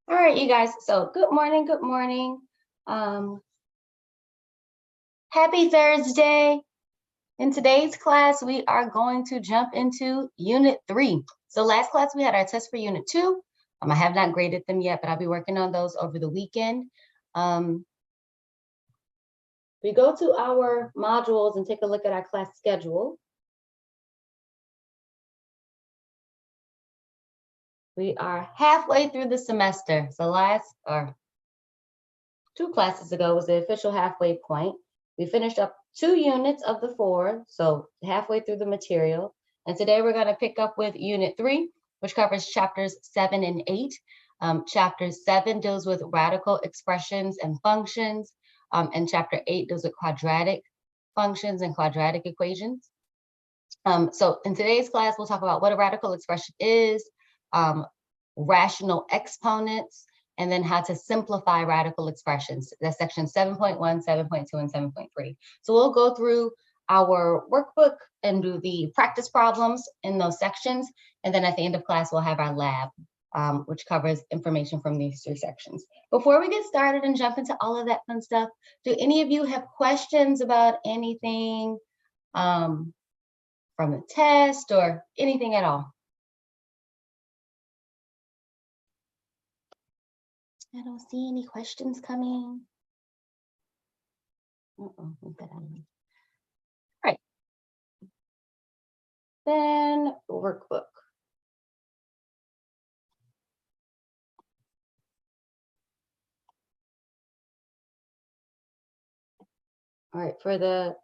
All right, you guys. So good morning, good morning. Um, Happy Thursday. In today's class, we are going to jump into Unit 3. So last class, we had our test for Unit 2. I have not graded them yet, but I'll be working on those over the weekend. We go to our modules and take a look at our class schedule. We are halfway through the semester. So two classes ago was the official halfway point. We finished up 2 units of the 4, so halfway through the material. And today we're going to pick up with Unit 3, which covers chapters 7 and 8. Chapter 7 deals with radical expressions and functions, and chapter 8 deals with quadratic functions and quadratic equations. So in today's class, we'll talk about what a radical expression is, rational exponents, and then how to simplify radical expressions. That's section 7.1, 7.2, and 7.3. So we'll go through our workbook and do the practice problems in those sections. And then at the end of class, we'll have our lab, which covers information from these 3 sections. Before we get started and jump into all of that fun stuff, do any of you have questions about anything from the test or anything at all? I don't see any questions coming. All right. Then workbook. All right, so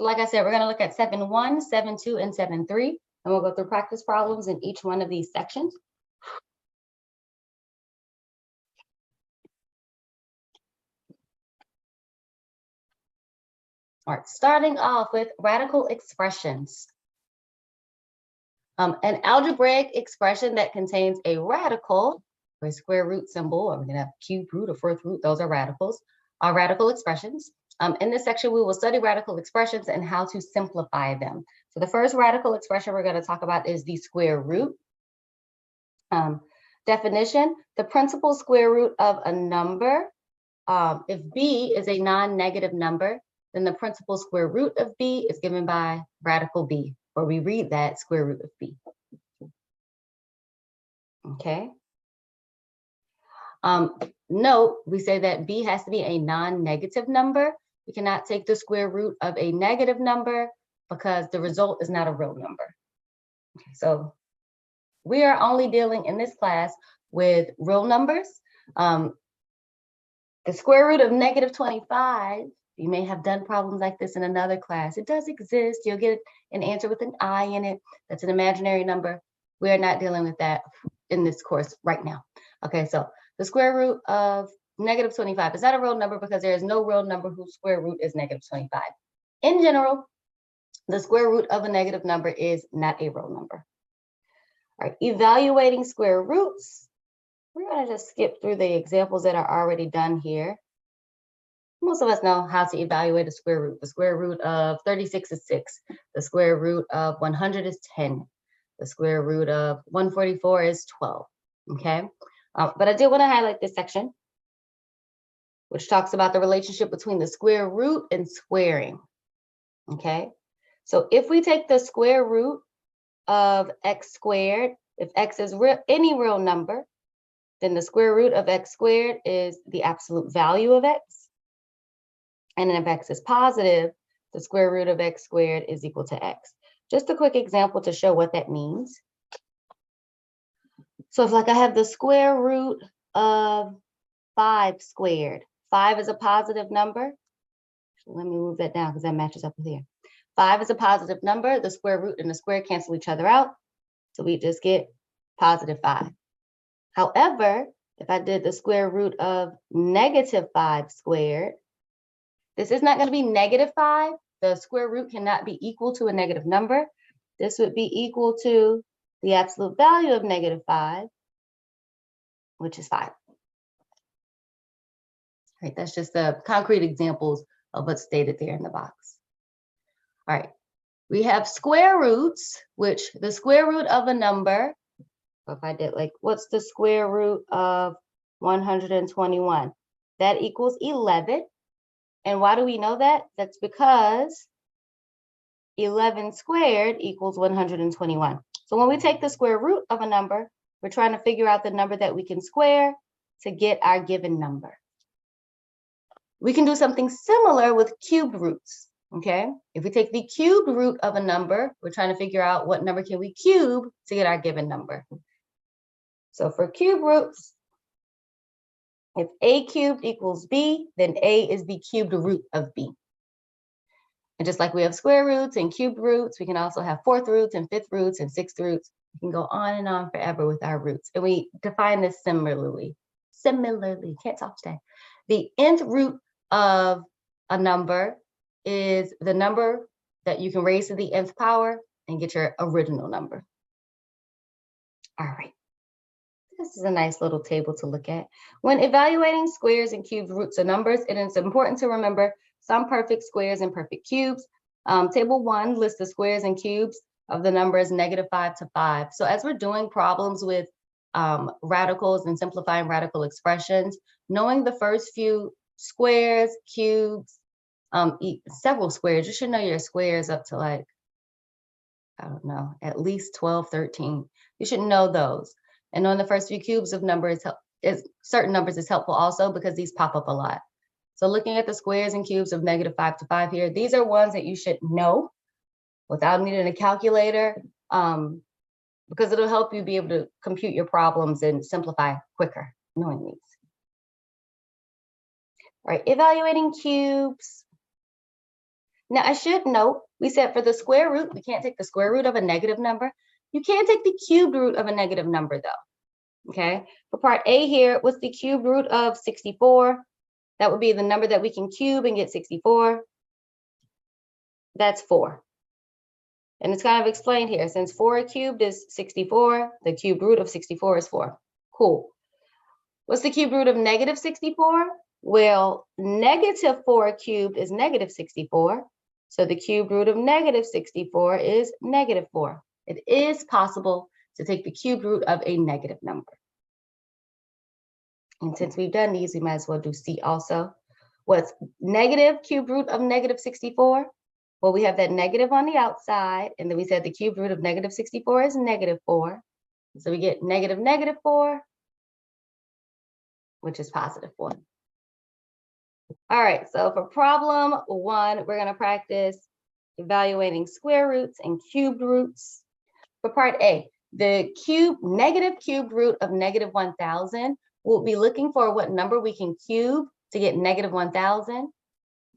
like I said, we're going to look at 7.1, 7.2, and 7.3, and we'll go through practice problems in each one of these sections. All right, starting off with radical expressions. An algebraic expression that contains a radical, or a square root symbol, or we're going to have cube root or fourth root, those are radicals, are radical expressions. In this section, we will study radical expressions and how to simplify them. So the first radical expression we're going to talk about is the square root. Definition, the principal square root of a number. If b is a non-negative number, then the principal square root of b is given by radical b, or we read that square root of b. Okay. Note, we say that b has to be a non-negative number. We cannot take the square root of a negative number because the result is not a real number. Okay, so we are only dealing in this class with real numbers. The square root of negative 25, you may have done problems like this in another class. It does exist. You'll get an answer with an I in it. That's an imaginary number. We are not dealing with that in this course right now. Okay, so the square root of negative 25 is not a real number because there is no real number whose square root is negative 25. In general, the square root of a negative number is not a real number. All right, evaluating square roots. We're going to just skip through the examples that are already done here. Most of us know how to evaluate a square root. The square root of 36 is 6. The square root of 100 is 10. The square root of 144 is 12. Okay, but I did want to highlight this section, which talks about the relationship between the square root and squaring. Okay, so if we take the square root of x squared, if x is any real number, then the square root of x squared is the absolute value of x. And then if x is positive, the square root of x squared is equal to x. Just a quick example to show what that means. So if like I have the square root of 5 squared, 5 is a positive number. Let me move that down because that matches up with here. 5 is a positive number. The square root and the square cancel each other out. So we just get positive 5. However, if I did the square root of negative 5 squared, this is not going to be negative 5. The square root cannot be equal to a negative number. This would be equal to the absolute value of negative 5, which is 5. All right, that's just the concrete examples of what's stated there in the box. All right, we have square roots, which the square root of a number, if I did like, what's the square root of 121. That equals 11. And why do we know that? That's because 11 squared equals 121. So when we take the square root of a number, we're trying to figure out the number that we can square to get our given number. We can do something similar with cubed roots, okay? If we take the cubed root of a number, we're trying to figure out what number can we cube to get our given number. So for cube roots, if a cubed equals b, then a is the cubed root of b. And just like we have square roots and cubed roots, we can also have fourth roots and fifth roots and sixth roots. We can go on and on forever with our roots. And we define this similarly. Can't talk today. The nth root of a number is the number that you can raise to the nth power and get your original number. All right. This is a nice little table to look at. When evaluating squares and cubed roots of numbers, it is important to remember some perfect squares and perfect cubes. Table 1 lists the squares and cubes of the numbers -5 to 5. So as we're doing problems with radicals and simplifying radical expressions, knowing the first few squares, cubes, several squares, you should know your squares up to like, I don't know, at least 12, 13. You should know those. And knowing the first few cubes of numbers certain numbers is helpful also because these pop up a lot. So looking at the squares and cubes of -5 to 5 here, these are ones that you should know without needing a calculator, because it'll help you be able to compute your problems and simplify quicker knowing these. All right, evaluating cubes. Now I should note, we said for the square root, we can't take the square root of a negative number. You can take the cubed root of a negative number though, okay? For part A here, what's the cubed root of 64? That would be the number that we can cube and get 64. That's 4. And it's kind of explained here. Since 4 cubed is 64, the cubed root of 64 is 4. Cool. What's the cubed root of -64? Well, -4 cubed is -64. So the cubed root of -64 is -4. It is possible to take the cubed root of a negative number. And since we've done these, we might as well do C also. What's negative cubed root of -64? Well, we have that negative on the outside, and then we said the cubed root of -64 is -4. So we get -4, which is +4. All right, so for problem 1, we're gonna practice evaluating square roots and cubed roots. For part A, the negative cubed root of -1000, we'll be looking for what number we can cube to get -1000.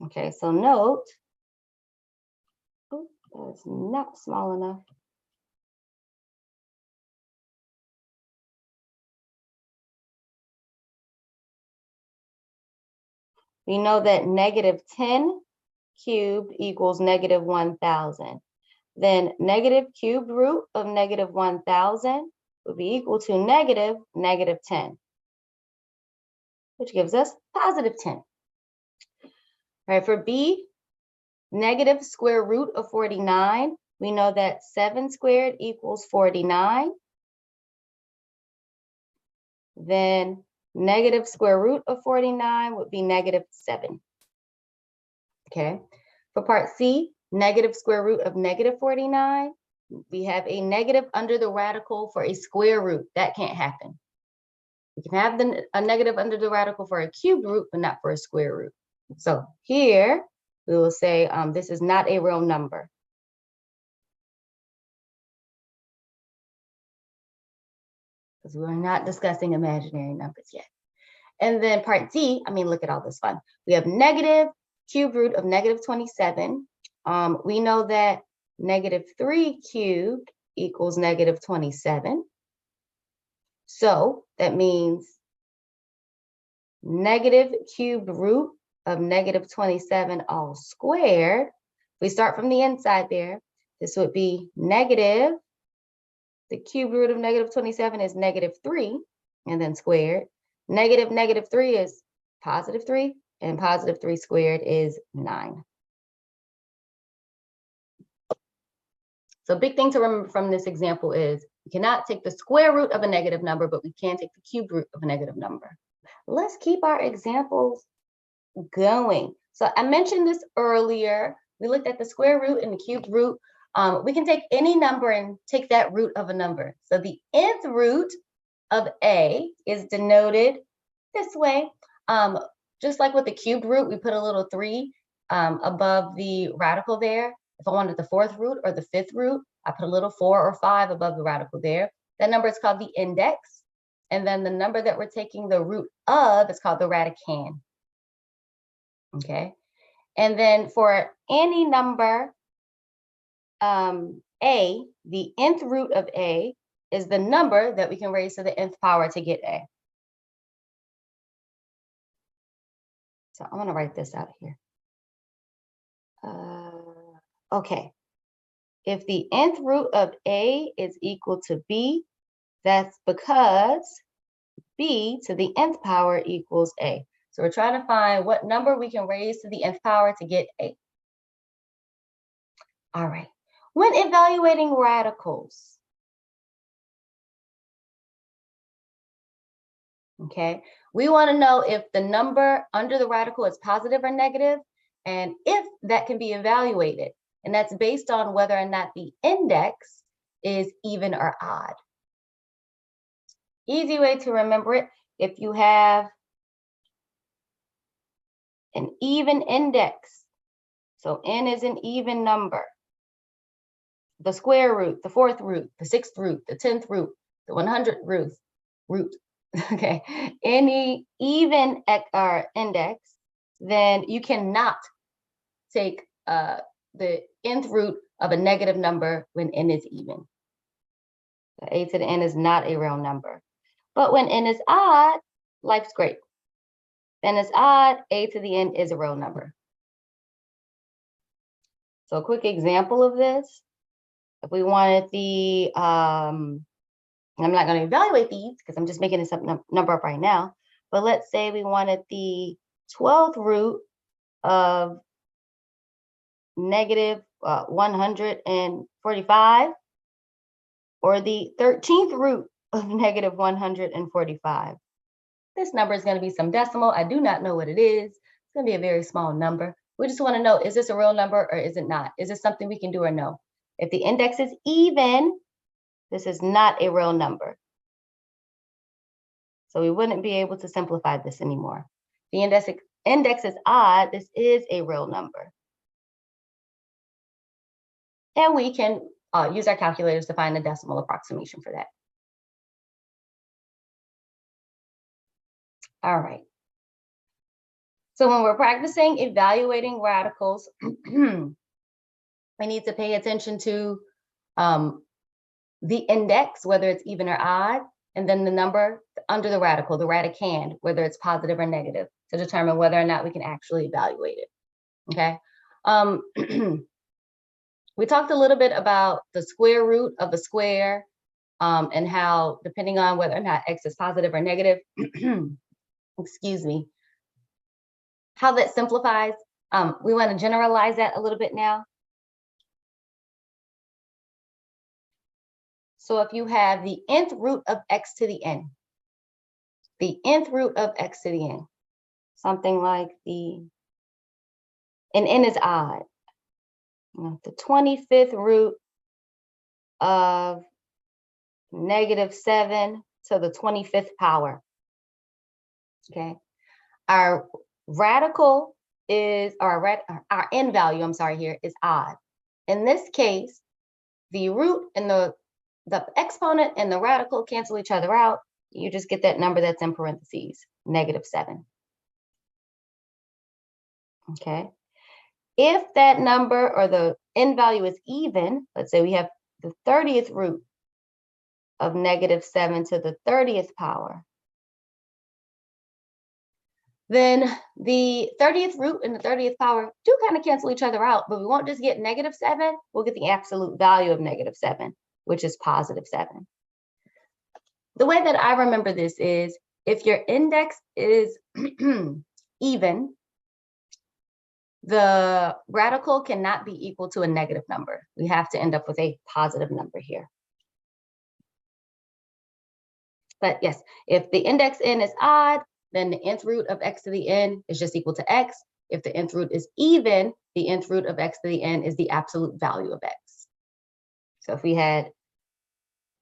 Okay, so note, oh, that's not small enough. We know that -10 cubed equals -1000. Then negative cubed root of -1000 would be equal to -10, which gives us +10. All right, for B, negative square root of 49, we know that 7 squared equals 49. Then negative square root of 49 would be -7. Okay, for part C, negative square root of -49, we have a negative under the radical for a square root. That can't happen. We can have a negative under the radical for a cube root, but not for a square root. So here we will say this is not a real number. Because we are not discussing imaginary numbers yet. And then part D, I mean, look at all this fun. We have negative cube root of -27. We know that -3 cubed equals -27. So that means negative cubed root of -27 all squared. We start from the inside there. This would be negative. The cube root of -27 is -3, and then squared. -3 is +3, and +3 squared is 9. So big thing to remember from this example is we cannot take the square root of a negative number, but we can take the cube root of a negative number. let's keep our examples going. So I mentioned this earlier. We looked at the square root and the cubed root. We can take any number and take that root of a number. So the nth root of a is denoted this way. Just like with the cubed root, we put a little 3 above the radical there. If I wanted the 4th root or the 5th root, I put a little 4 or 5 above the radical there. That number is called the index. And then the number that we're taking the root of is called the radicand. Okay. And then for any number, a, the nth root of a is the number that we can raise to the nth power to get a. So I'm going to write this out here. Okay. If the nth root of a is equal to b, that's because b to the nth power equals a. So we're trying to find what number we can raise to the nth power to get a. All right. When evaluating radicals, okay, we want to know if the number under the radical is positive or negative, and if that can be evaluated. And that's based on whether or not the index is even or odd. Easy way to remember it, if you have an even index, so n is an even number, the square root, the 4th root, the 6th root, the 10th root, the 100th root, okay, any even index, then you cannot take the nth root of a negative number when n is even. So a to the n is not a real number. But when n is odd, life's great. N is odd, a to the n is a real number. So a quick example of this, if we wanted the, I'm not going to evaluate these because I'm just making this number up right now, but let's say we wanted the 12th root of negative 145, or the 13th root of negative 145. This number is going to be some decimal. I do not know what it is. It's going to be a very small number. We just want to know, is this a real number or is it not? Is this something we can do or no? If the index is even, this is not a real number. So we wouldn't be able to simplify this anymore. The index is odd, this is a real number. And we can use our calculators to find a decimal approximation for that. All right. So when we're practicing evaluating radicals, we need to pay attention to the index, whether it's even or odd, and then the number under the radical, the radicand, whether it's positive or negative, to determine whether or not we can actually evaluate it. Okay. We talked a little bit about the square root of a square and how, depending on whether or not x is positive or negative, excuse me, how that simplifies. We want to generalize that a little bit now. So if you have the nth root of x to the n, the nth root of x to the n, something like and n is odd. The 25th root of negative 7 to the 25th power. Okay, our radical is, our n value, I'm sorry, here is odd. In this case, the root and the exponent and the radical cancel each other out. You just get that number that's in parentheses, negative 7. Okay. If that number or the n value is even, let's say we have the 30th root of negative 7 to the 30th power, then the 30th root and the 30th power do kind of cancel each other out, but we won't just get negative 7, we'll get the absolute value of negative 7, which is positive 7. The way that I remember this is, if your index is even, the radical cannot be equal to a negative number. We have to end up with a positive number here. But yes, if the index n is odd, then the nth root of x to the n is just equal to x. If the nth root is even, the nth root of x to the n is the absolute value of x. So if we had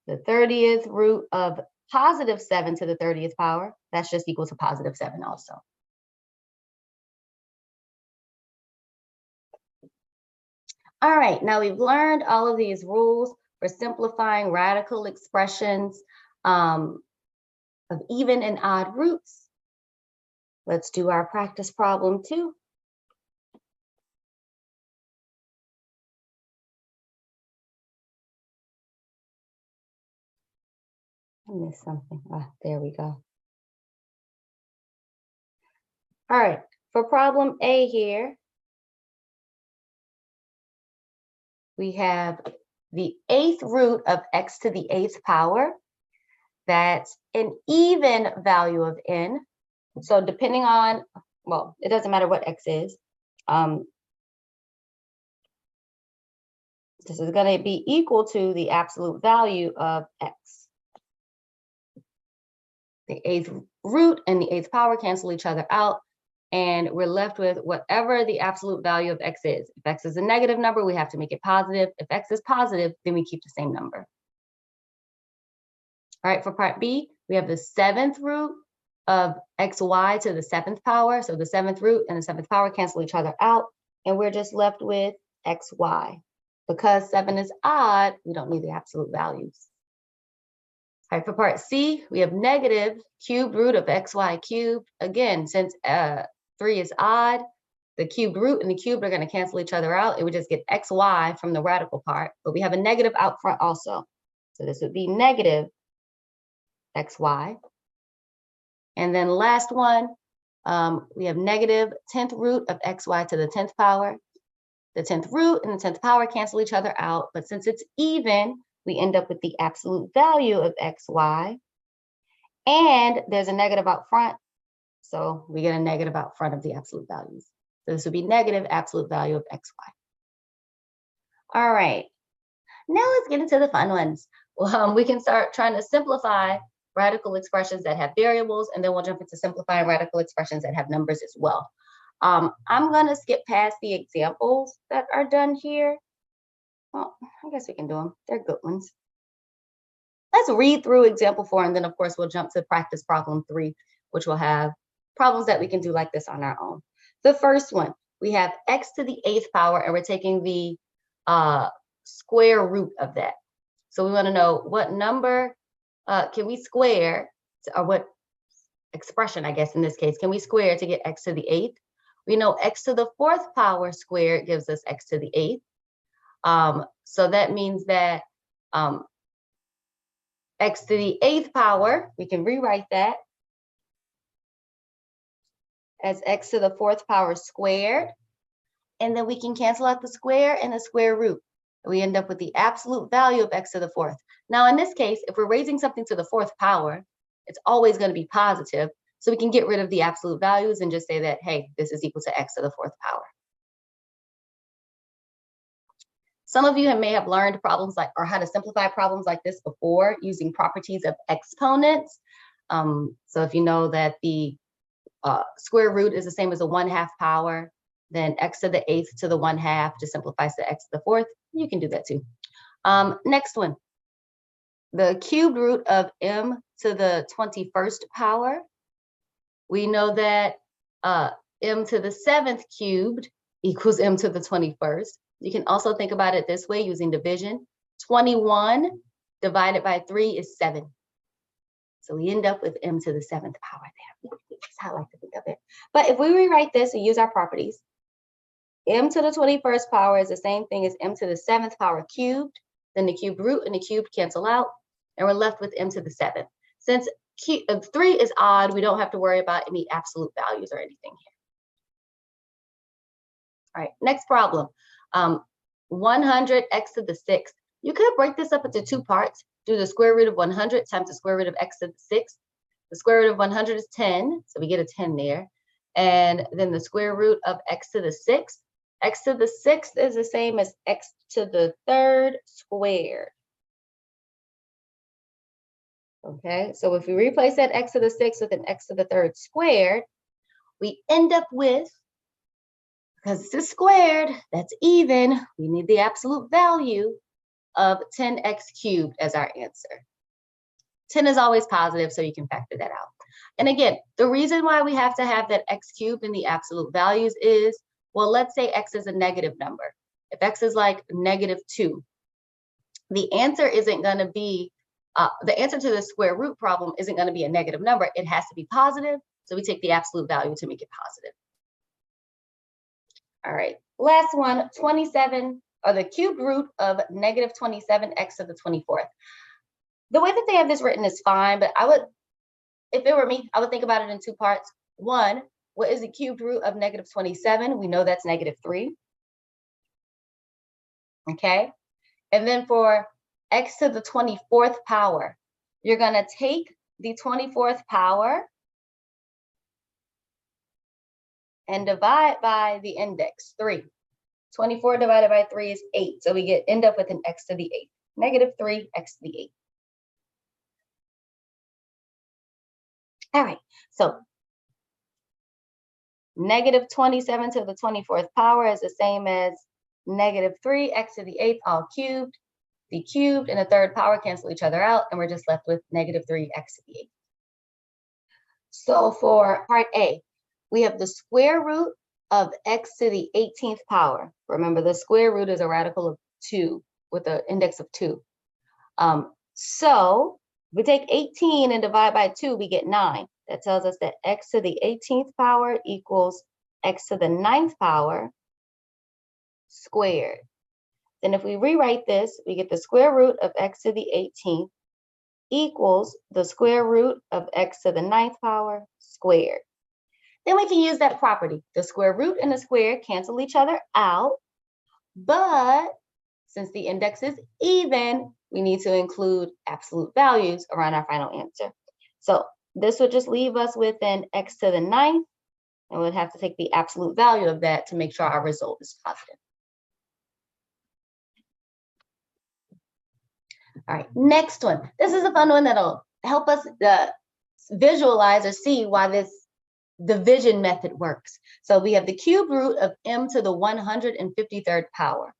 the 30th root of positive 7 to the 30th power, that's just equal to positive 7 also. All right, now we've learned all of these rules for simplifying radical expressions of even and odd roots. Let's do our practice problem 2. I missed something. Ah, there we go. All right, for problem A here, we have the 8th root of x to the 8th power. That's an even value of n. So depending on, well, it doesn't matter what x is. This is going to be equal to the absolute value of x. The 8th root and the 8th power cancel each other out, and we're left with whatever the absolute value of x is. If x is a negative number, we have to make it positive. If x is positive, then we keep the same number. All right, for part B, we have the 7th root of xy to the 7th power. So the 7th root and the 7th power cancel each other out, and we're just left with xy. Because 7 is odd, we don't need the absolute values. All right, for part C, we have negative cubed root of xy cubed. Again, since 3 is odd, the cubed root and the cubed are going to cancel each other out. It would just get xy from the radical part, but we have a negative out front also. So this would be negative xy. And then last one, we have negative 10th root of xy to the 10th power. The 10th root and the 10th power cancel each other out, but since it's even, we end up with the absolute value of xy. And there's a negative out front, so we get a negative out front of the absolute values. So this would be negative absolute value of xy. All right, now let's get into the fun ones. We can start trying to simplify radical expressions that have variables, and then we'll jump into simplifying radical expressions that have numbers as well. I'm going to skip past the examples that are done here. Well, I guess we can do them. They're good ones. Let's read through example 4, and then of course we'll jump to practice problem 3, which will have problems that we can do like this on our own. The first one, we have x to the 8th power, and we're taking the square root of that. So we want to know what number can we square, or what expression, I guess in this case, can we square to get x to the 8th? We know x to the 4th power squared gives us x to the 8th. So that means that x to the 8th power, we can rewrite that as x to the 4th power squared. And then we can cancel out the square and the square root. We end up with the absolute value of x to the 4th. Now, in this case, if we're raising something to the 4th power, it's always going to be positive. So we can get rid of the absolute values and just say that, hey, this is equal to x to the 4th power. Some of you may have learned problems like, or how to simplify problems like this before using properties of exponents. So if you know that the square root is the same as a 1/2 power, then x to the 8th to the 1/2 just simplifies to x to the 4th. You can do that too. Next one, the cubed root of m to the 21st power. We know that m to the 7th cubed equals m to the 21st. You can also think about it this way using division. 21 divided by 3 is 7. So we end up with m to the 7th power there. That's how I like to think of it. But if we rewrite this and use our properties, m to the 21st power is the same thing as m to the 7th power cubed. Then the cubed root and the cubed cancel out, and we're left with m to the 7th. Since 3 is odd, we don't have to worry about any absolute values or anything here. All right, next problem. 100 x to the 6th. You could break this up into 2 parts. Do the square root of 100 times the square root of x to the 6th. The square root of 100 is 10, so we get a 10 there. And then the square root of x to the 6th. X to the 6th is the same as x to the 3rd squared. Okay, so if we replace that x to the 6th with an x to the 3rd squared, we end up with, because this is squared, that's even, we need the absolute value of 10x cubed as our answer. 10 is always positive, so you can factor that out. And again, the reason why we have to have that x cubed in the absolute values is, well, let's say x is a negative number. If x is like -2, the answer isn't going to be, the answer to the square root problem isn't going to be a negative number. It has to be positive, so we take the absolute value to make it positive. All right, last one, 27, or the cubed root of -27x to the 24th. The way that they have this written is fine, but I would, if it were me, I would think about it in two parts. One, what is the cubed root of -27? We know that's -3. Okay, and then for x to the 24th power, you're going to take the 24th power and divide by the index, 3. 24 divided by 3 is 8, so we end up with an x to the 8th, -3 x to the 8th. All right, so -27 to the 24th power is the same as -3 x to the 8th all cubed. The cubed and the third power cancel each other out, and we're just left with -3 x to the 8th. So for part A, we have the square root of x to the 18th power. Remember, the square root is a radical of 2 with an index of 2. So we take 18 and divide by 2, we get 9. That tells us that x to the 18th power equals x to the 9th power squared. Then if we rewrite this, we get the square root of x to the 18th equals the square root of x to the 9th power squared. Then we can use that property. The square root and the square cancel each other out, but since the index is even, we need to include absolute values around our final answer. So this would just leave us with an x to the 9th, and we'd have to take the absolute value of that to make sure our result is positive. All right, next one. This is a fun one that'll help us visualize or see why this division method works. So we have the cube root of m to the 153rd power.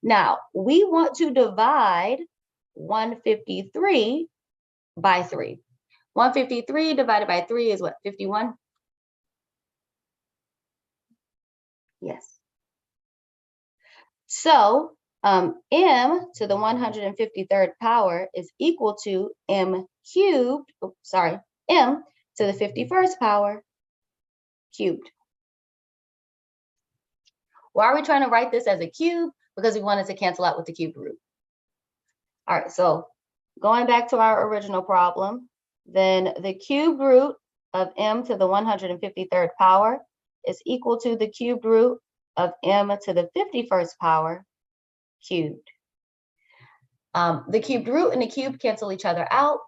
Now, we want to divide 153 by 3. 153 divided by 3 is what, 51? Yes. So m to the 153rd power is equal to m to the 51st power cubed. Why are we trying to write this as a cube? Because we wanted to cancel out with the cube root. All right, so going back to our original problem, then the cube root of m to the 153rd power is equal to the cube root of m to the 51st power cubed. The cubed root and the cube cancel each other out.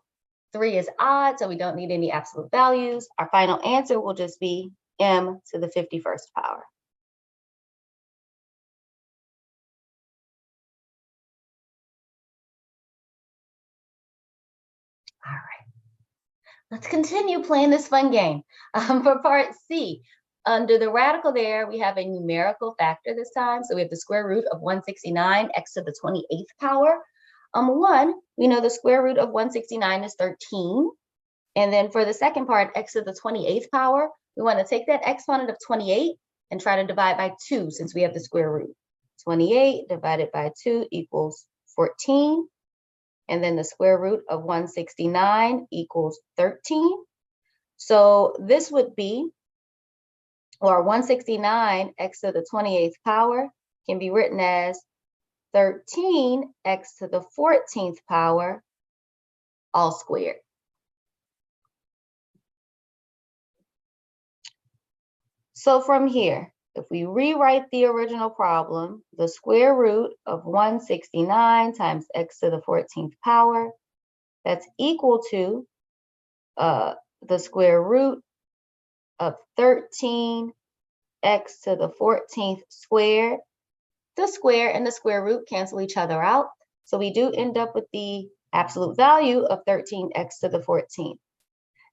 3 is odd, so we don't need any absolute values. Our final answer will just be m to the 51st power. All right, let's continue playing this fun game. For part C, under the radical there, we have a numerical factor this time. So we have the square root of 169, x to the 28th power. 1, we know the square root of 169 is 13. And then for the second part, x to the 28th power, we want to take that exponent of 28 and try to divide by 2 since we have the square root. 28 divided by 2 equals 14. And then the square root of 169 equals 13. So this would be, or 169 x to the 28th power can be written as 13 x to the 14th power all squared. So from here, if we rewrite the original problem, the square root of 169 times x to the 14th power, that's equal to the square root of 13 x to the 14th squared. The square and the square root cancel each other out. So we do end up with the absolute value of 13x to the 14th.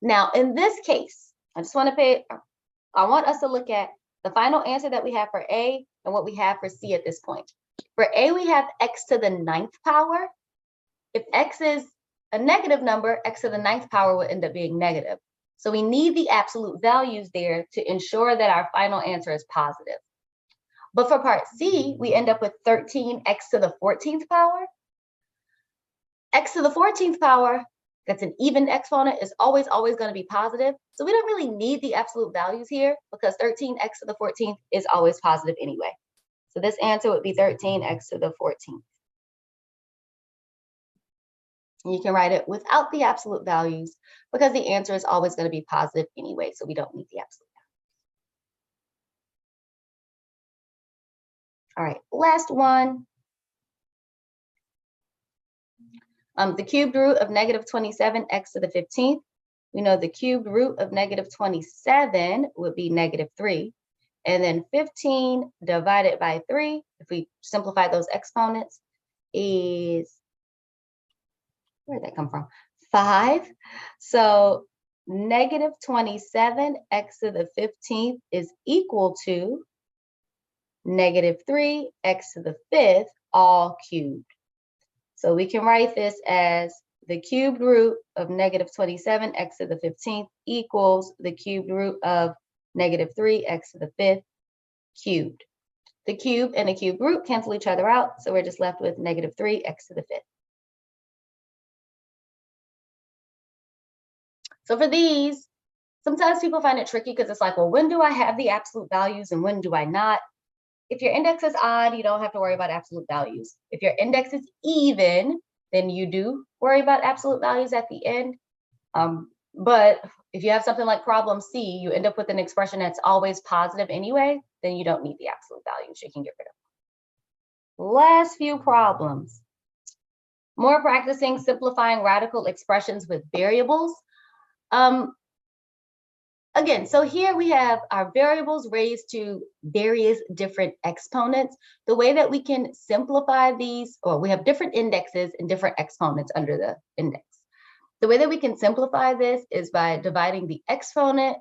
Now, in this case, I want us to look at the final answer that we have for A and what we have for C at this point. For A, we have x to the 9th power. If x is a negative number, x to the 9th power will end up being negative. So we need the absolute values there to ensure that our final answer is positive. But for part C, we end up with 13x to the 14th power. X to the 14th power, that's an even exponent, is always going to be positive. So we don't really need the absolute values here because 13x to the 14th is always positive anyway. So this answer would be 13x to the 14th. You can write it without the absolute values because the answer is always going to be positive anyway, so we don't need the absolute values. All right, last one. The cubed root of negative 27x to the 15th. We know the cubed root of negative 27 would be negative 3. And then 15 divided by 3, if we simplify those exponents, is, where did that come from? 5. So negative 27x to the 15th is equal to negative 3x to the 5th, all cubed. So we can write this as the cubed root of negative 27x to the 15th equals the cubed root of negative 3x to the 5th cubed. The cube and the cube root cancel each other out, so we're just left with negative 3x to the 5th. So for these, sometimes people find it tricky because it's like, well, when do I have the absolute values and when do I not? If your index is odd, you don't have to worry about absolute values. If your index is even, then you do worry about absolute values at the end. But if you have something like problem C, you end up with an expression that's always positive anyway, then you don't need the absolute values. You can get rid of them. Last few problems. More practicing simplifying radical expressions with variables. Again, so here we have our variables raised to various different exponents. The way that we can simplify these, or we have different indexes and different exponents under the index. The way that we can simplify this is by dividing the exponent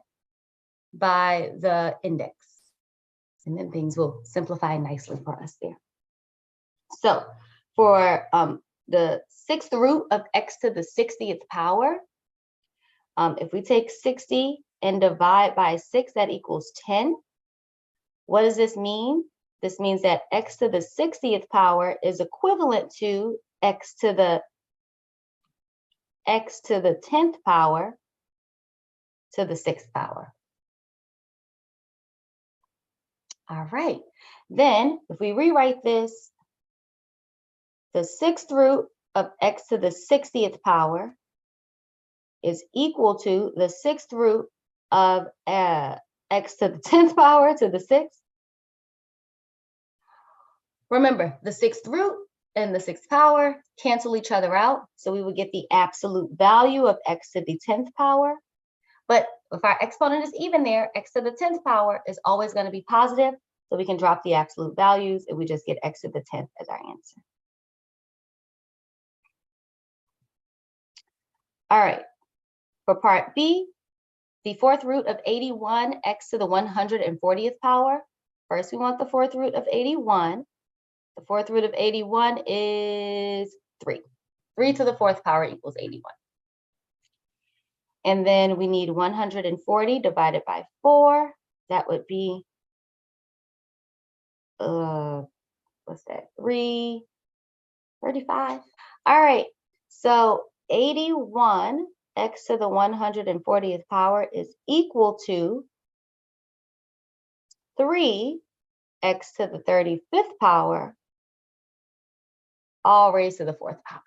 by the index. And then things will simplify nicely for us there. So for the 6th root of x to the 60th power, if we take 60 and divide by 6, that equals 10. What does this mean? This means that x to the 60th power is equivalent to x to the 10th power to the 6th power. All right, then if we rewrite this, the 6th root of x to the 60th power is equal to the 6th root of x to the 10th power to the 6th. Remember, the 6th root and the 6th power cancel each other out, so we would get the absolute value of x to the 10th power. But if our exponent is even there, x to the 10th power is always going to be positive, so we can drop the absolute values and we just get x to the 10th as our answer. All right, for part B, the 4th root of 81 x to the 140th power. First, we want the 4th root of 81. The 4th root of 81 is 3. 3 to the 4th power equals 81. And then we need 140 divided by 4. That would be, what's that? 335. All right, so 81 x to the 140th power is equal to 3 x to the 35th power, all raised to the 4th power.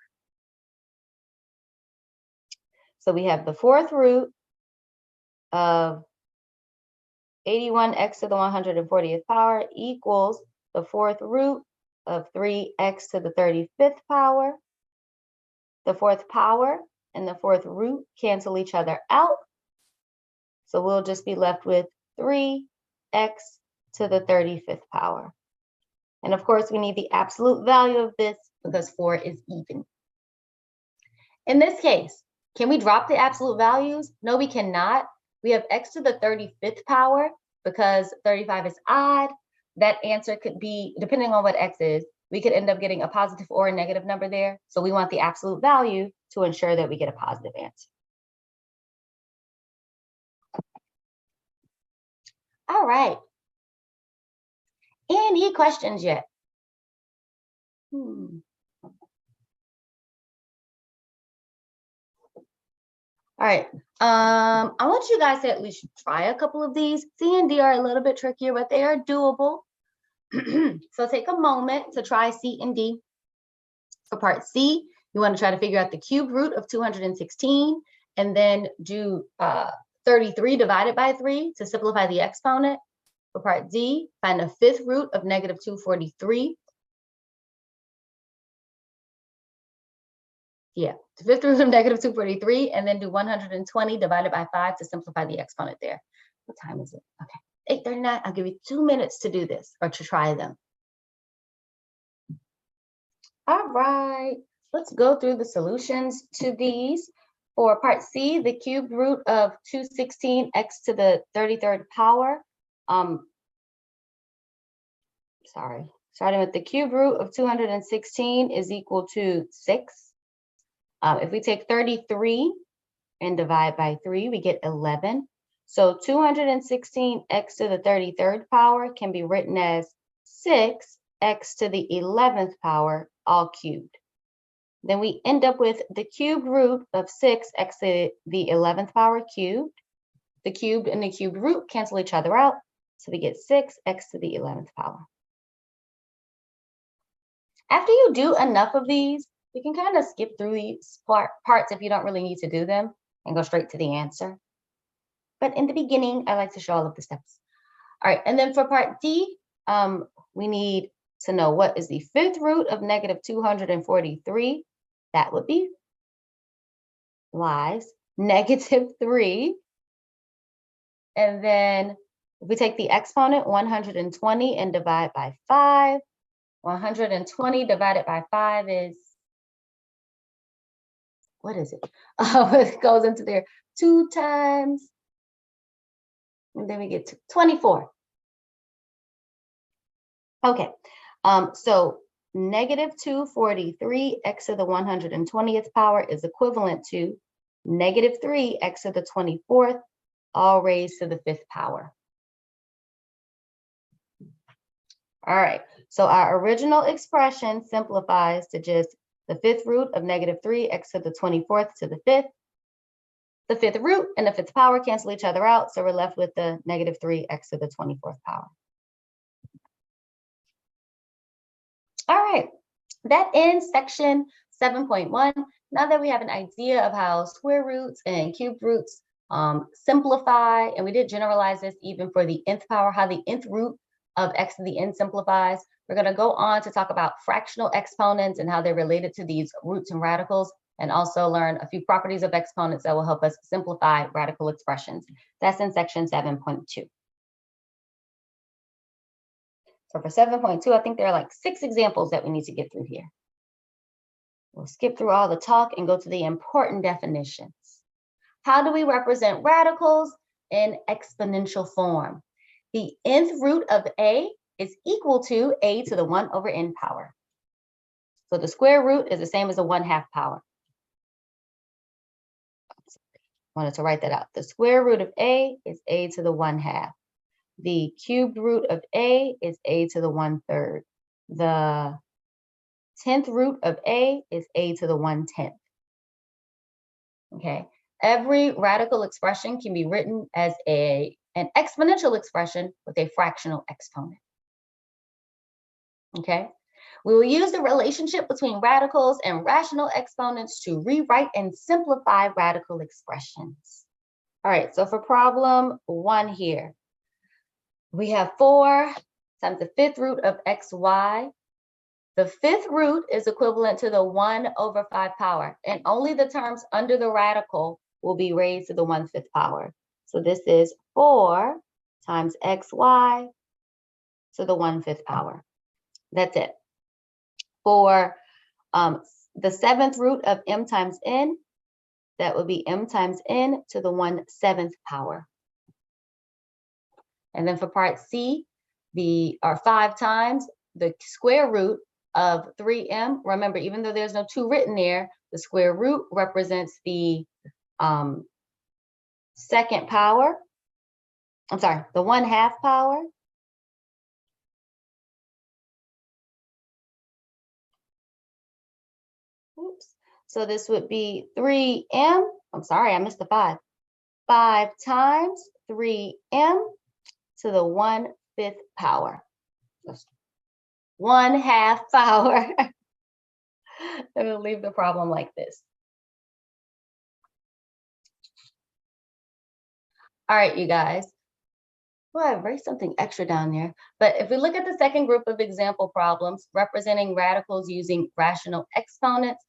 So we have the 4th root of 81x to the 140th power equals the 4th root of 3x to the 35th power. The 4th power and the 4th root cancel each other out. So we'll just be left with 3x to the 35th power. And of course, we need the absolute value of this because 4 is even. In this case, can we drop the absolute values? No, we cannot. We have x to the 35th power because 35 is odd. That answer could be, depending on what x is, we could end up getting a positive or a negative number there. So we want the absolute value to ensure that we get a positive answer. All right. Any questions yet? All right. I want you guys to at least try a couple of these. C and D are a little bit trickier, but they are doable. So take a moment to try C and D. For part C, you want to try to figure out the cube root of 216 and then do 33 divided by 3 to simplify the exponent. For part D, find the fifth root of negative 243. Yeah, the fifth root of negative 243, and then do 120 divided by 5 to simplify the exponent there. What time is it? Okay, 8:39. I'll give you 2 minutes to do this or to try them. All right, let's go through the solutions to these. For part C, the cube root of 216 x to the 33rd power. Starting with the cube root of 216 is equal to 6. If we take 33 and divide by 3, we get 11. So 216 x to the 33rd power can be written as 6x to the 11th power, all cubed. Then we end up with the cube root of 6x to the 11th power cubed. The cubed and the cubed root cancel each other out. So we get 6x to the 11th power. After you do enough of these, you can kind of skip through these parts if you don't really need to do them and go straight to the answer. But in the beginning, I like to show all of the steps. All right, and then for part D, we need to know what is the fifth root of negative 243. That would be negative 3. And then if we take the exponent 120 and divide by 5, 120 divided by 5 is, what is it? It goes into there 2 times, and then we get to 24. Okay, so negative 243 x to the 120th power is equivalent to negative 3 x to the 24th, all raised to the 5th power. All right, so our original expression simplifies to just the fifth root of negative 3 x to the 24th to the 5th. The fifth root and the 5th power cancel each other out, so we're left with the negative 3 x to the 24th power. All right, that ends section 7.1. Now that we have an idea of how square roots and cube roots simplify, and we did generalize this even for the nth power, how the nth root of x to the n simplifies, we're going to go on to talk about fractional exponents and how they're related to these roots and radicals, and also learn a few properties of exponents that will help us simplify radical expressions. That's in section 7.2. So for 7.2, I think there are like 6 examples that we need to get through here. We'll skip through all the talk and go to the important definitions. How do we represent radicals in exponential form? The nth root of a is equal to a to the 1 over n power. So the square root is the same as a 1/2 power. Wanted to write that out. The square root of a is a to the 1/2. The cubed root of a is a to the 1/3. The 10th root of a is a to the 1/10. Okay, every radical expression can be written as an exponential expression with a fractional exponent. Okay, we will use the relationship between radicals and rational exponents to rewrite and simplify radical expressions. All right, so for problem 1 here, we have 4 times the 5th root of xy. The 5th root is equivalent to the 1 over 5 power, and only the terms under the radical will be raised to the 1/5 power. So this is 4 times xy to the 1/5 power. That's it. For the 7th root of m times n, that would be m times n to the 1/7 power. And then for part C, our 5 times the square root of 3m. Remember, even though there's no 2 written there, the square root represents the 2nd power. I'm sorry, the 1/2 power. Oops. So this would be 3m. I'm sorry, I missed the 5. 5 times 3m to the 1/5 power. Just 1/2 power. And we'll leave the problem like this. All right, you guys. Well, I write something extra down there. But if we look at the second group of example problems representing radicals using rational exponents,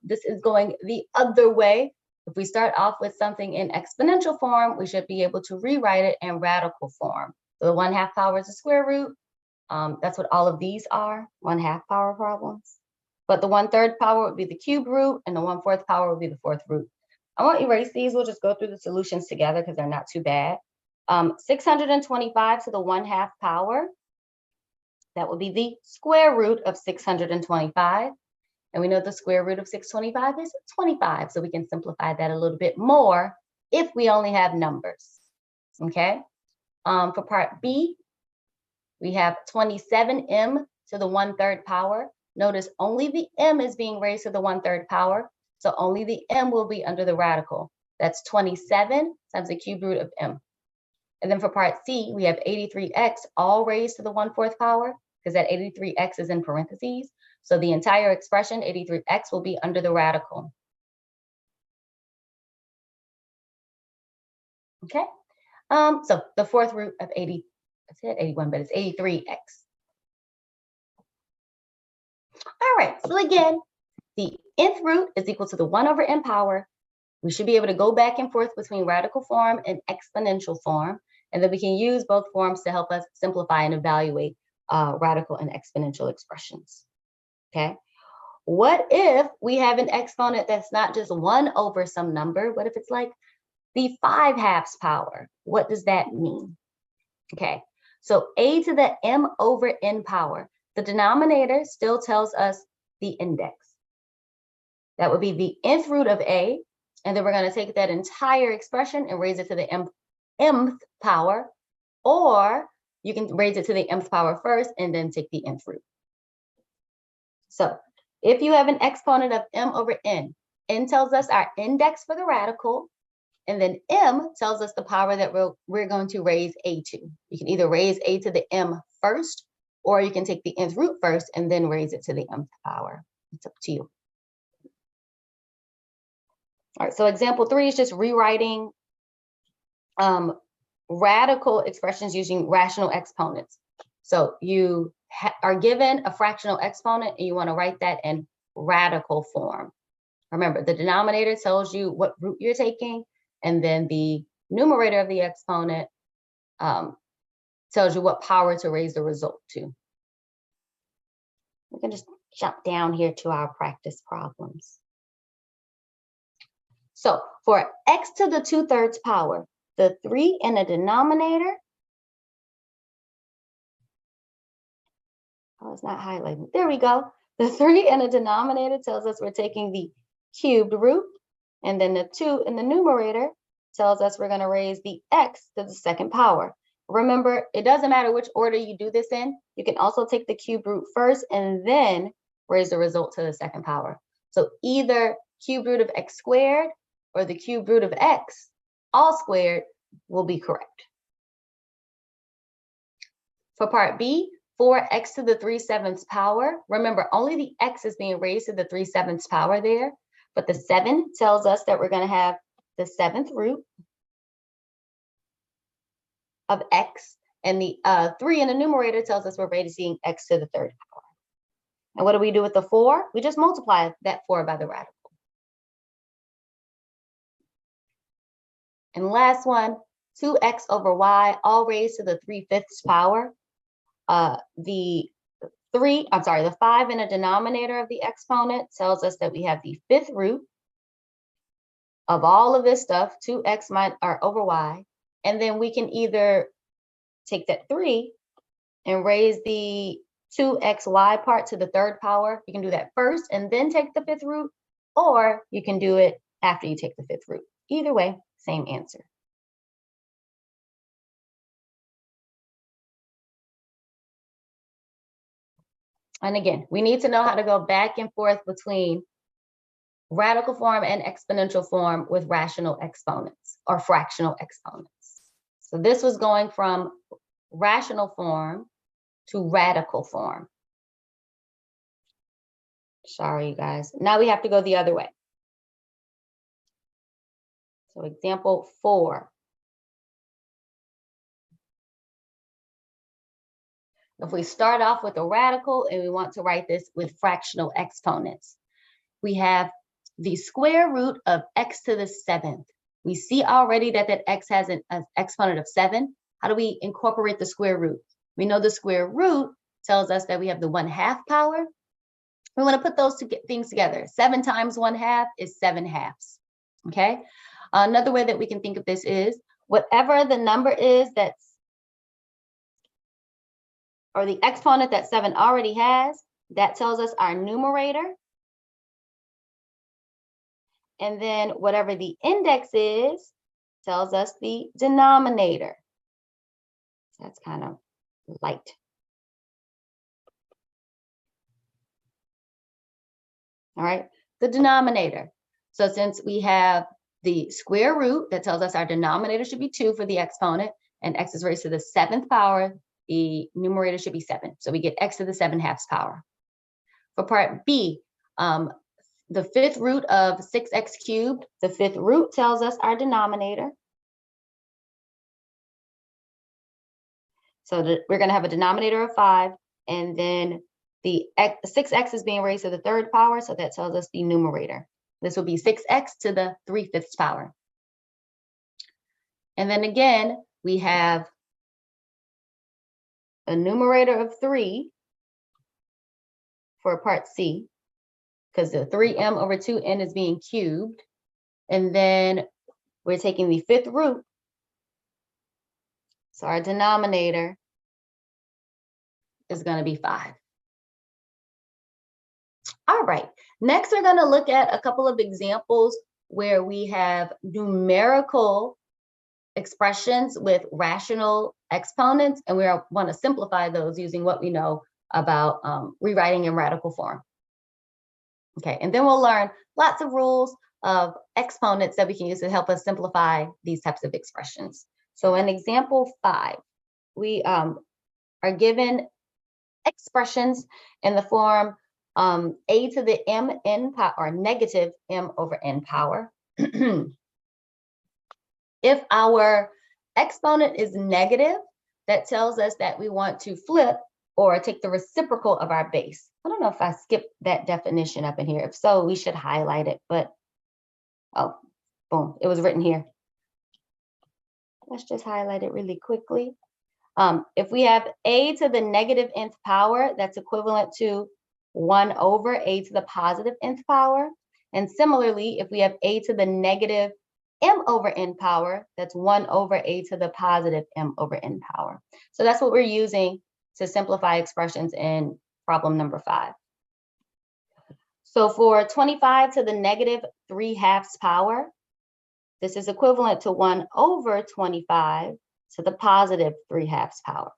this is going the other way. If we start off with something in exponential form, we should be able to rewrite it in radical form. So the 1/2 power is the square root. That's what all of these are, 1/2 power problems. But the 1/3 power would be the cube root, and the 1/4 power would be the 4th root. I won't erase these. We'll just go through the solutions together because they're not too bad. 625 to the 1/2 power. That would be the square root of 625. And we know the square root of 625 is 25. So we can simplify that a little bit more if we only have numbers. Okay. For part B, we have 27m to the 1/3 power. Notice only the m is being raised to the 1/3 power. So only the m will be under the radical. That's 27 times the cube root of m. And then for part C, we have 83x all raised to the 1/4 power, because that 83x is in parentheses. So the entire expression, 83x, will be under the radical. Okay. So the 4th root of 80, I said 81, but it's 83x. All right, so again, the nth root is equal to the 1/n power. We should be able to go back and forth between radical form and exponential form, and then we can use both forms to help us simplify and evaluate radical and exponential expressions. Okay. What if we have an exponent that's not just 1 over some number? What if it's like the 5/2 power? What does that mean? Okay, so a to the m over n power. The denominator still tells us the index. That would be the nth root of a, and then we're going to take that entire expression and raise it to the mth power, or you can raise it to the mth power first and then take the nth root. So if you have an exponent of m over n tells us our index for the radical, and then m tells us the power that we're going to raise a to. You can either raise a to the m first, or you can take the nth root first and then raise it to the mth power. It's up to you. All right, so example 3 is just rewriting radical expressions using rational exponents. So you are given a fractional exponent and you want to write that in radical form. Remember, the denominator tells you what root you're taking, and then the numerator of the exponent tells you what power to raise the result to. We can just jump down here to our practice problems. So for x to the 2/3 power, the 3 in the denominator, oh, it's not highlighting. There we go. The 3 in the denominator tells us we're taking the cubed root, and then the 2 in the numerator tells us we're going to raise the x to the 2nd power. Remember, it doesn't matter which order you do this in. You can also take the cube root first and then raise the result to the 2nd power. So either cube root of x squared or the cube root of x all squared will be correct. For part B, 4x to the 3/7 power. Remember, only the x is being raised to the 3/7 power there, but the 7 tells us that we're going to have the 7th root of x, and the 3 in the numerator tells us we're raising x to the 3rd power. And what do we do with the 4? We just multiply that 4 by the radical. And last one, 2x over y, all raised to the 3/5 power. The the 5 in a denominator of the exponent tells us that we have the 5th root of all of this stuff, 2x over y. And then we can either take that 3 and raise the 2xy part to the 3rd power. You can do that first and then take the 5th root, or you can do it after you take the 5th root. Either way, same answer. And again, we need to know how to go back and forth between radical form and exponential form with rational exponents or fractional exponents. So this was going from rational form to radical form. Sorry, you guys. Now we have to go the other way. So example 4. If we start off with a radical and we want to write this with fractional exponents, we have the square root of x to the 7th. We see already that x has an exponent of 7. How do we incorporate the square root? We know the square root tells us that we have the 1/2 power. We want to put those two things together. 7 times 1/2 is 7/2. Okay. Another way that we can think of this is whatever the number is or the exponent that 7 already has, that tells us our numerator. And then whatever the index is, tells us the denominator. That's kind of light. All right, the denominator. So since we have the square root that tells us our denominator should be 2 for the exponent, and x is raised to the 7th power, the numerator should be 7. So we get x to the 7/2 power. For part B, the 5th root of 6x cubed, the 5th root tells us our denominator. So we're going to have a denominator of 5, and then the 6x is being raised to the 3rd power, so that tells us the numerator. This will be 6x to the 3/5 power. And then again, we have a numerator of 3 for part C, because the 3m over 2n is being cubed. And then we're taking the 5th root. So our denominator is going to be 5. All right, next we're going to look at a couple of examples where we have numerical expressions with rational exponents, and we want to simplify those using what we know about rewriting in radical form. Okay, and then we'll learn lots of rules of exponents that we can use to help us simplify these types of expressions. So in example 5, we are given expressions in the form a to the mn power, or negative m over n power. If our exponent is negative, that tells us that we want to flip or take the reciprocal of our base. I don't know if I skipped that definition up in here. If so, we should highlight it, but oh, boom, it was written here. Let's just highlight it really quickly. If we have a to the negative nth power, that's equivalent to 1 over a to the positive nth power. And similarly, if we have a to the negative m over n power, that's 1 over a to the positive m over n power. So that's what we're using to simplify expressions in problem number 5. So for 25 to the negative 3/2 power, this is equivalent to 1 over 25 to the positive 3/2 power.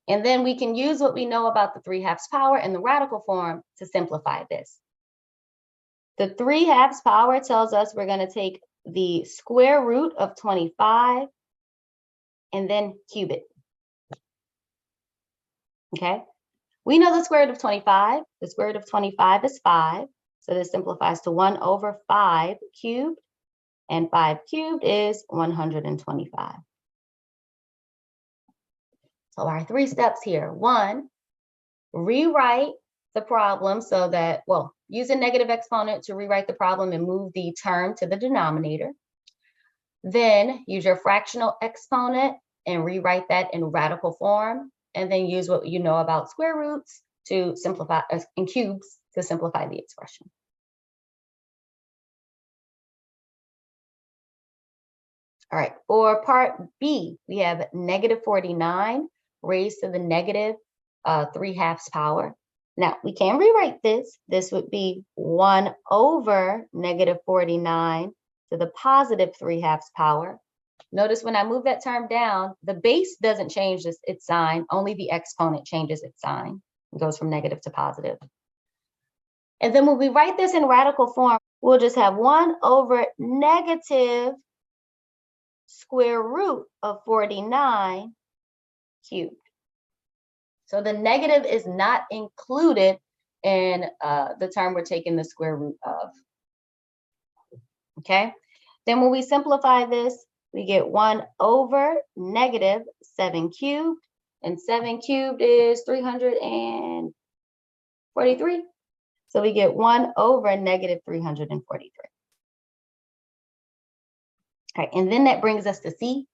And then we can use what we know about the 3/2 power in the radical form to simplify this. The 3/2 power tells us we're going to take the square root of 25 and then cube it. Okay, we know the square root of 25. The square root of 25 is 5. So this simplifies to 1 over 5 cubed, and 5 cubed is 125. So our 3 steps here. 1, rewrite the problem so that, well, use a negative exponent to rewrite the problem and move the term to the denominator. Then use your fractional exponent and rewrite that in radical form. and then use what you know about square roots to simplify, and cubes to simplify the expression. All right, for part B, we have negative 49 raised to the negative 3/2 power. Now, we can rewrite this. This would be 1 over negative 49 to the positive 3/2 power. Notice when I move that term down, the base doesn't change its sign, only the exponent changes its sign. It goes from negative to positive. And then when we write this in radical form, we'll just have 1 over negative square root of 49 cubed. So the negative is not included in the term we're taking the square root of. Okay, then when we simplify this, we get 1 over negative 7 cubed, and 7 cubed is 343. So we get 1 over negative 343. Okay, and then that brings us to C.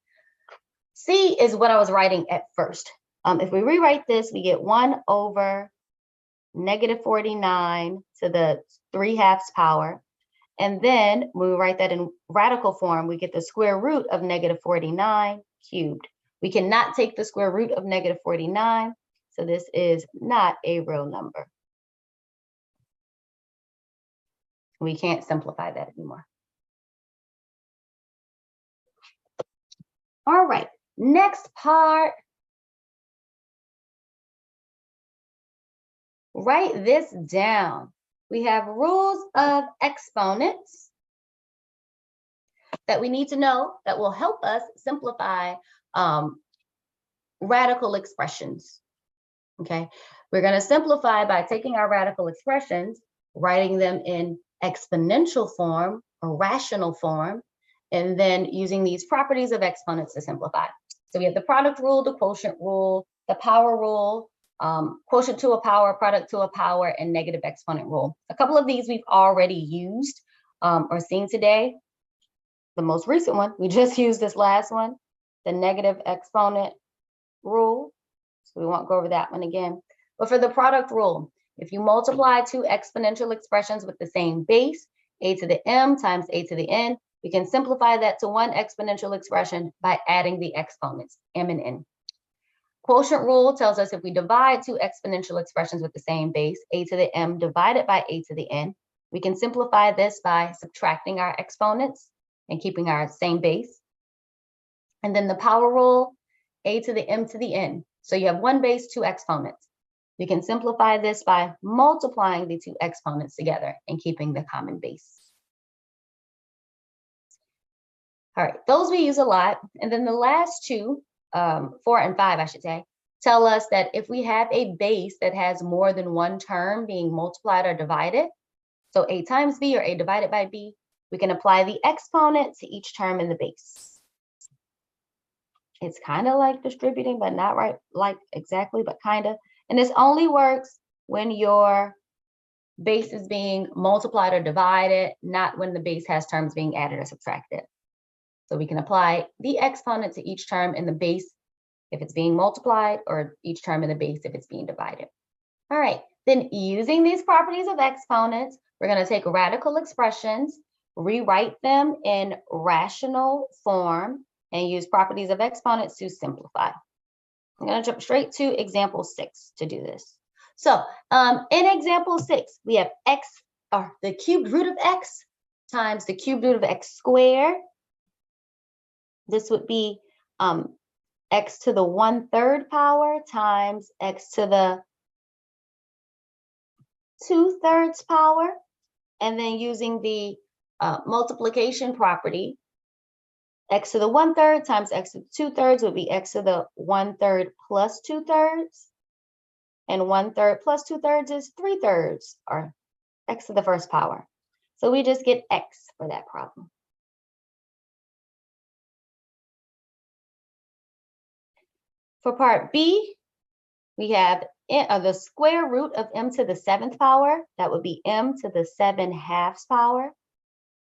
C is what I was writing at first. If we rewrite this, we get 1 over negative 49 to the 3/2 power. And then when we write that in radical form, we get the square root of negative 49 cubed. We cannot take the square root of negative 49, so this is not a real number. We can't simplify that anymore. All right, next part. Write this down. We have rules of exponents that we need to know that will help us simplify radical expressions. Okay, we're going to simplify by taking our radical expressions, writing them in exponential form or rational form, and then using these properties of exponents to simplify. So we have the product rule, the quotient rule, the power rule, quotient to a power, product to a power, and negative exponent rule. A couple of these we've already used or seen today. The most recent one, we just used this last one, the negative exponent rule. So we won't go over that one again. But for the product rule, if you multiply two exponential expressions with the same base, a to the m times a to the n, we can simplify that to one exponential expression by adding the exponents, m and n. Quotient rule tells us if we divide two exponential expressions with the same base, a to the m divided by a to the n, we can simplify this by subtracting our exponents and keeping our same base. And then the power rule, a to the m to the n. So you have one base, two exponents. We can simplify this by multiplying the two exponents together and keeping the common base. All right, those we use a lot. And then the last two, 4 and 5, I should say, tell us that if we have a base that has more than one term being multiplied or divided, so a times b or a divided by b, we can apply the exponent to each term in the base. It's kind of like distributing, but not right like exactly, but kind of. And this only works when your base is being multiplied or divided, not when the base has terms being added or subtracted. So we can apply the exponent to each term in the base if it's being multiplied, or each term in the base if it's being divided. All right, then using these properties of exponents, we're going to take radical expressions, rewrite them in rational form, and use properties of exponents to simplify. I'm going to jump straight to example 6 to do this. So in example 6, we have x, or the cubed root of x times the cubed root of x squared. This would be x to the 1/3 power times x to the 2/3 power. And then using the multiplication property, x to the 1/3 times x to the 2/3 would be x to the 1/3 plus 2/3. And 1/3 plus 2/3 is 3/3, or x to the first power. So we just get x for that problem. For part B, we have the square root of m to the 7th power. That would be m to the 7/2 power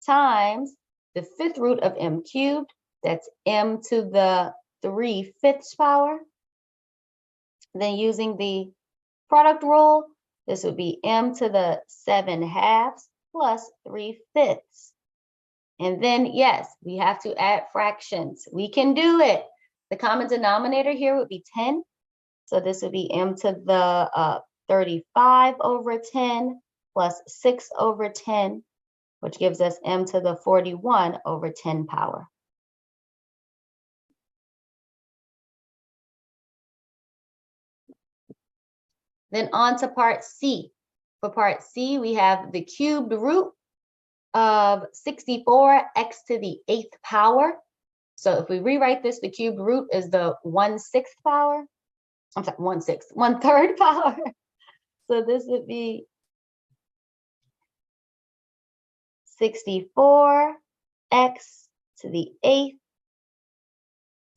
times the 5th root of m cubed. That's m to the 3/5 power. Then using the product rule, this would be m to the 7/2 plus 3/5. And then, yes, we have to add fractions. We can do it. The common denominator here would be 10. So this would be m to the 35 over 10 plus 6 over 10, which gives us m to the 41 over 10 power. Then on to part C. For part C, we have the cubed root of 64x to the 8th power. So if we rewrite this, the cubed root is the 1/6 power. I'm sorry, 1/6, 1/3 power. So this would be 64x to the 8th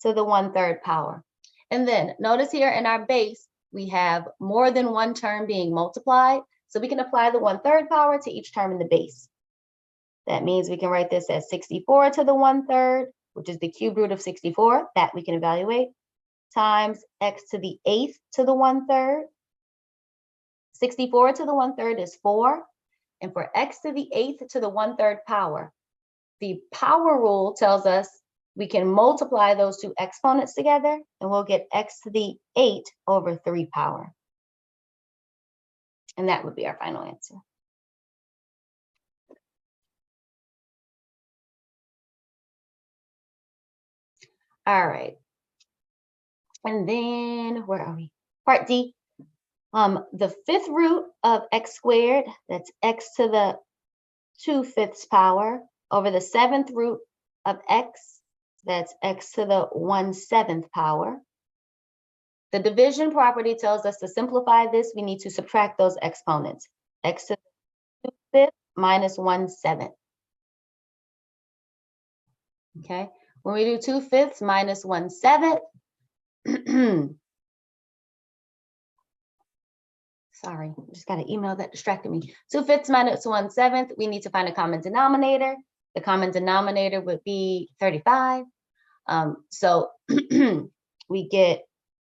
to the 1/3 power. And then notice here in our base, we have more than one term being multiplied. So we can apply the 1/3 power to each term in the base. That means we can write this as 64 to the 1/3, which is the cube root of 64, that we can evaluate, times x to the 8th to the 1/3. 64 to the 1/3 is 4. And for x to the 8th to the 1/3 power, the power rule tells us we can multiply those two exponents together and we'll get x to the 8 over 3 power. And that would be our final answer. All right. And then where are we? Part D. The 5th root of x squared, that's x to the 2/5 power, over the 7th root of x, that's x to the 1/7 power. The division property tells us to simplify this, we need to subtract those exponents. X to the 2/5 minus 1/7. Okay, when we do 2/5 minus 1/7, sorry, just got an email that distracted me. 2/5 minus 1/7, we need to find a common denominator. The common denominator would be 35. So we get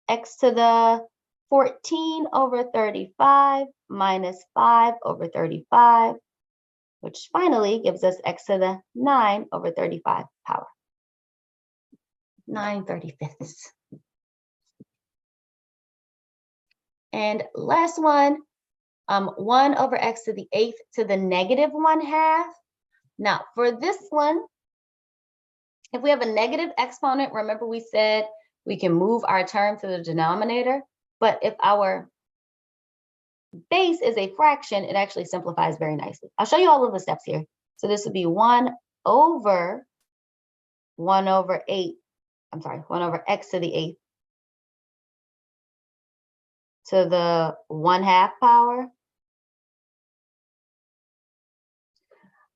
x to the 14 over 35 minus 5 over 35, which finally gives us x to the 9 over 35 power. 9/35. And last one, 1 over x to the 8th to the negative 1/2. Now for this one, if we have a negative exponent, remember we said we can move our term to the denominator, but if our base is a fraction, it actually simplifies very nicely. I'll show you all of the steps here. So this would be 1 over 8, I'm sorry, 1 over x to the 8th to the 1/2 power.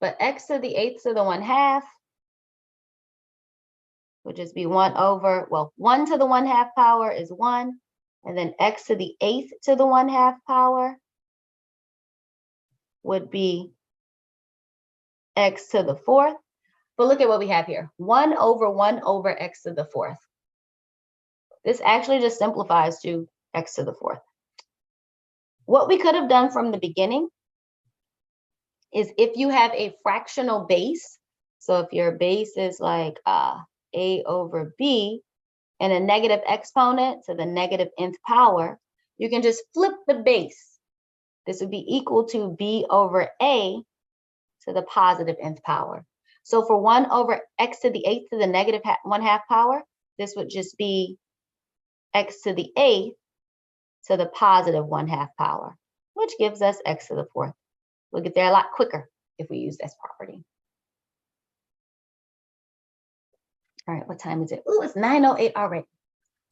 But x to the 8th to the 1/2 would just be 1 over, well, 1 to the 1/2 power is 1, and then x to the 8th to the 1/2 power would be x to the 4th. But look at what we have here, 1 over x to the 4th. This actually just simplifies to x to the 4th. What we could have done from the beginning is if you have a fractional base, so if your base is like a over b and a negative exponent to the negative nth power, you can just flip the base. This would be equal to b over a to the positive nth power. So for 1 over x to the 8th to the negative 1/2 power, this would just be x to the 8th to the positive 1/2 power, which gives us x to the 4th. We'll get there a lot quicker if we use this property. All right, what time is it? Oh, it's 9:08 already.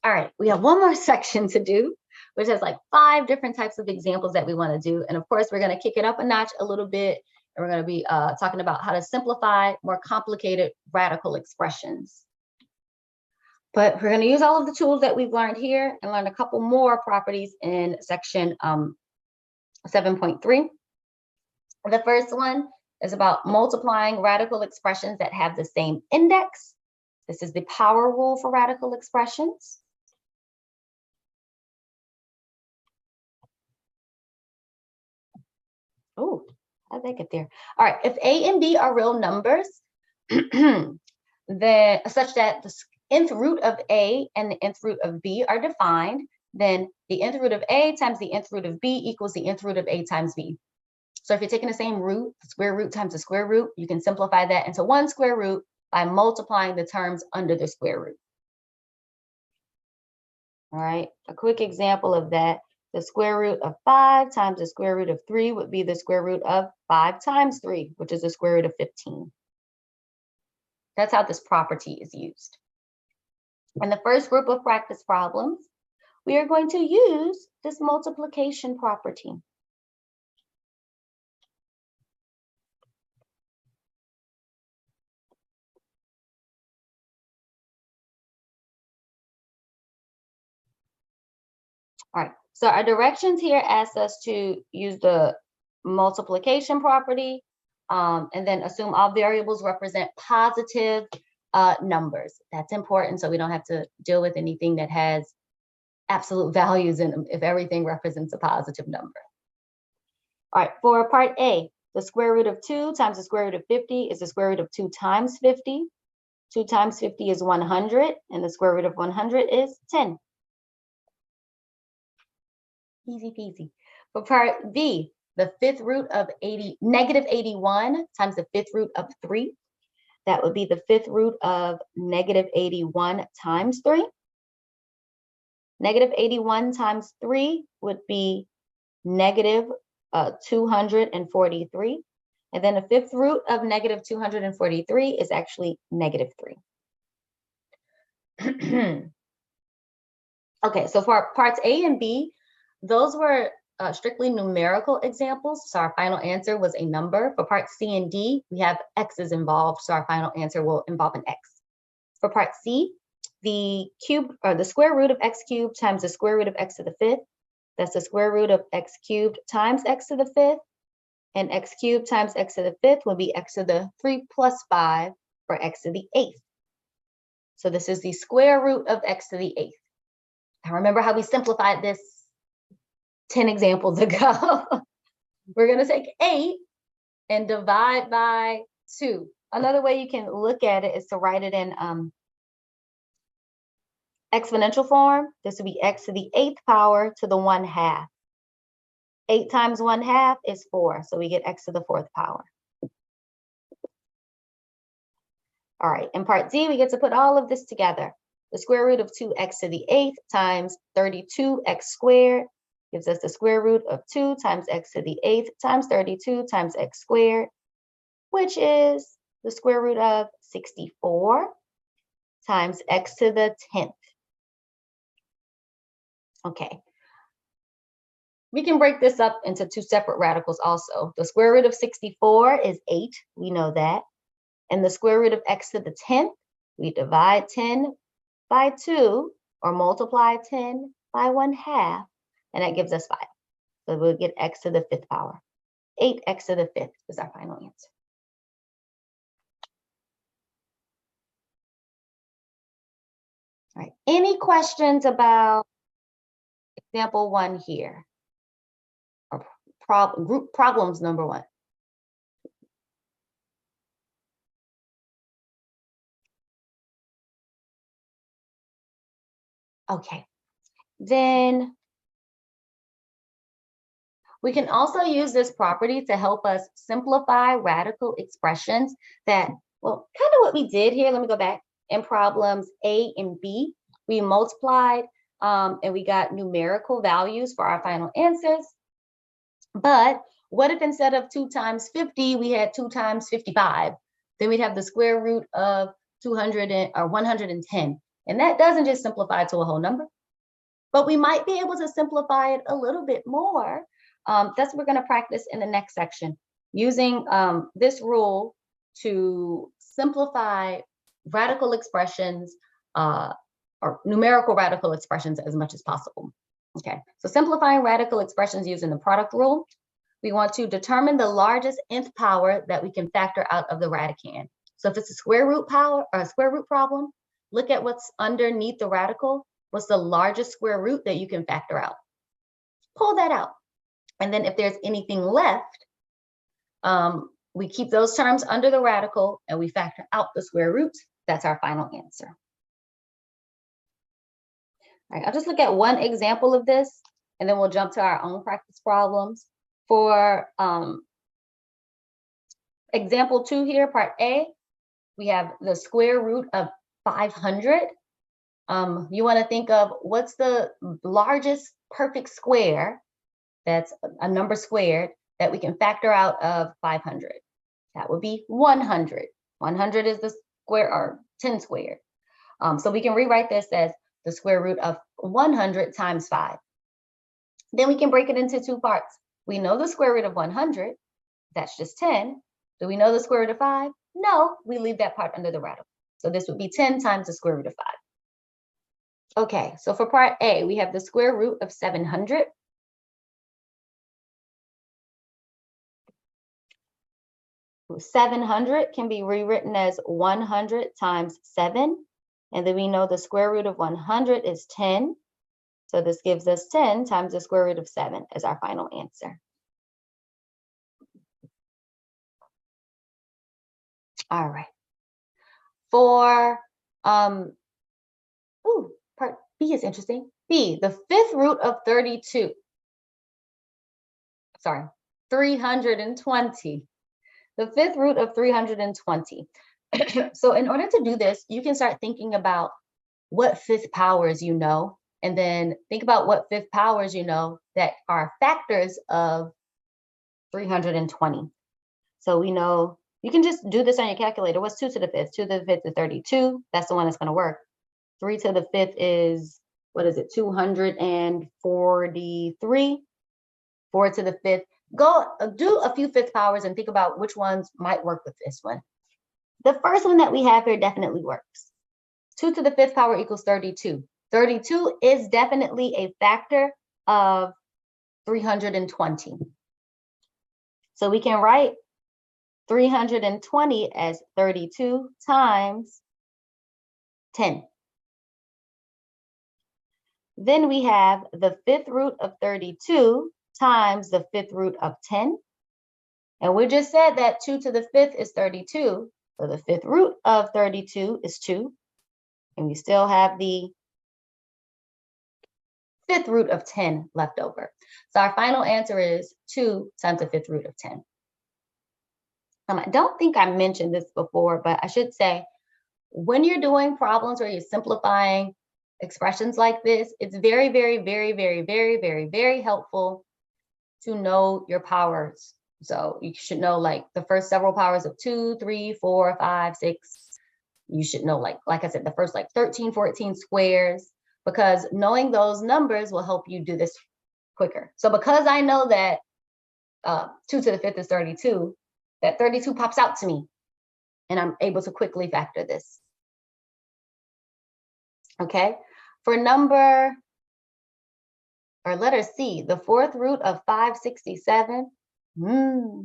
All right, we have one more section to do, which has like 5 different types of examples that we want to do. And of course, we're going to kick it up a notch a little bit. And we're going to be talking about how to simplify more complicated radical expressions. But we're going to use all of the tools that we've learned here and learn a couple more properties in section 7.3. The first one is about multiplying radical expressions that have the same index. This is the power rule for radical expressions. Oh, how'd that get there? All right, if A and B are real numbers, then such that the nth root of A and the nth root of B are defined, then the nth root of A times the nth root of B equals the nth root of A times B. So if you're taking the same root, the square root times the square root, you can simplify that into one square root by multiplying the terms under the square root. All right, a quick example of that. The square root of 5 times the square root of 3 would be the square root of 5 times 3, which is the square root of 15. That's how this property is used. In the first group of practice problems, we are going to use this multiplication property. All right, so our directions here ask us to use the multiplication property and then assume all variables represent positive numbers. That's important so we don't have to deal with anything that has absolute values in them if everything represents a positive number. All right, for part A, the square root of 2 times the square root of 50 is the square root of 2 times 50. 2 times 50 is 100, and the square root of 100 is 10. Easy peasy. For part B, the fifth root of negative 81 times the fifth root of 3. That would be the fifth root of negative 81 times 3. Negative 81 times 3 would be negative 243. And then the fifth root of negative 243 is actually negative 3. Okay, so for parts A and B, those were strictly numerical examples. So our final answer was a number. For parts C and D, we have x's involved. So our final answer will involve an x. For part C, the cube or the square root of x cubed times the square root of x to the fifth. That's the square root of x cubed times x to the fifth. And x cubed times x to the fifth will be x to the 3 plus 5 for x to the 8th. So this is the square root of x to the 8th. Now remember how we simplified this 10 examples ago? We're going to take 8 and divide by 2. Another way you can look at it is to write it in exponential form. This would be x to the 8th power to the 1/2. 8 times 1/2 is 4, so we get x to the 4th power. All right, in part D, we get to put all of this together. The square root of 2x to the 8th times 32x squared gives us the square root of 2 times x to the 8th times 32 times x squared, which is the square root of 64 times x to the 10th. Okay. We can break this up into 2 separate radicals also. The square root of 64 is 8, we know that. And the square root of x to the 10th, we divide 10 by 2 or multiply 10 by 1/2, and that gives us 5. So we'll get x to the 5th power. 8x to the 5th is our final answer. All right, any questions about example 1 here? Or group problems number 1? Okay, then we can also use this property to help us simplify radical expressions that, well, kind of what we did here. Let me go back. In problems A and B, we multiplied and we got numerical values for our final answers. But what if instead of 2 times 50, we had 2 times 55? Then we'd have the square root of 200 or 110. And that doesn't just simplify to a whole number, but we might be able to simplify it a little bit more. That's what we're going to practice in the next section, using this rule to simplify radical expressions or numerical radical expressions as much as possible. Okay, so simplifying radical expressions using the product rule, we want to determine the largest nth power that we can factor out of the radicand. So if it's a square root power or a square root problem, look at what's underneath the radical. What's the largest square root that you can factor out? Pull that out. And then if there's anything left, We keep those terms under the radical and we factor out the square roots. That's our final answer. All right, I'll just look at one example of this and then we'll jump to our own practice problems. For example 2 here, part A, we have the square root of 500. You want to think of what's the largest perfect square, that's a number squared, that we can factor out of 500. That would be 100. 100 is the square, or 10 squared. So we can rewrite this as the square root of 100 times 5. Then we can break it into 2 parts. We know the square root of 100, that's just 10. Do we know the square root of 5? No, we leave that part under the radical. So this would be 10 times the square root of 5. Okay, so for part A, we have the square root of 700. So 700 can be rewritten as 100 times 7. And then we know the square root of 100 is 10. So this gives us 10 times the square root of 7 as our final answer. All right. For part B is interesting. B, the 5th root of 32. Sorry, 320. The 5th root of 320. So in order to do this, you can start thinking about what 5th powers you know, and then think about what 5th powers you know that are factors of 320. So we know, you can just do this on your calculator. What's 2 to the 5th? 2 to the 5th is 32. That's the one that's going to work. 3 to the 5th is, what is it, 243. 4 to the 5th. Go do a few 5th powers and think about which ones might work with this one. The first one that we have here definitely works. 2 to the 5th power equals 32. 32 is definitely a factor of 320. So we can write 320 as 32 times 10. Then we have the 5th root of 32 times the 5th root of 10. And we just said that 2 to the 5th is 32. So the 5th root of 32 is 2. And we still have the 5th root of 10 left over. So our final answer is 2 times the 5th root of 10. I don't think I mentioned this before, but I should say, when you're doing problems where you're simplifying expressions like this, it's very, very, very, very, very, very, very helpful to know your powers. So you should know like the first several powers of 2, 3, 4, 5, 6. You should know, like I said, the first like 13, 14 squares, because knowing those numbers will help you do this quicker. So because I know that 2 to the 5th is 32, that 32 pops out to me and I'm able to quickly factor this. Okay, for number, or letter C, the 4th root of 567. Now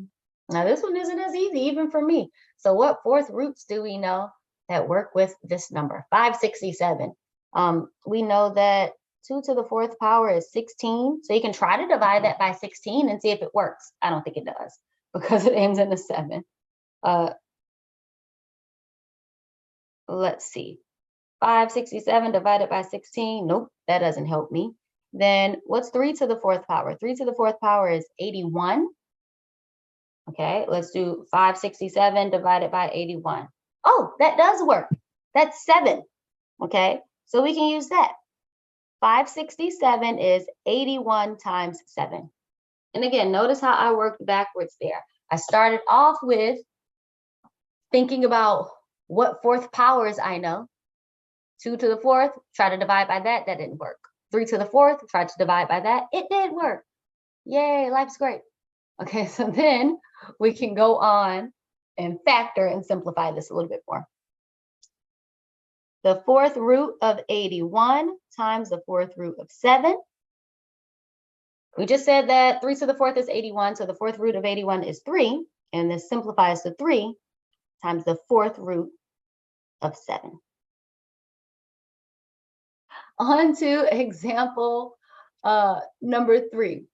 this one isn't as easy even for me. So what 4th roots do we know that work with this number, 567? We know that 2 to the 4th power is 16. So you can try to divide that by 16 and see if it works. I don't think it does because it ends in a 7. Let's see. 567 divided by 16. Nope, that doesn't help me. Then what's 3 to the 4th power? 3 to the 4th power is 81. Okay, let's do 567 divided by 81. Oh, that does work. That's 7. Okay, so we can use that. 567 is 81 times 7. And again, notice how I worked backwards there. I started off with thinking about what 4th powers I know. 2 to the 4th, try to divide by that, that didn't work. 3 to the 4th, try to divide by that, it did work. Yay, life's great. Okay, so then we can go on and factor and simplify this a little bit more. The 4th root of 81 times the 4th root of 7. We just said that 3 to the 4th is 81, so the 4th root of 81 is 3, and this simplifies to 3 times the 4th root of 7. On to example number 3.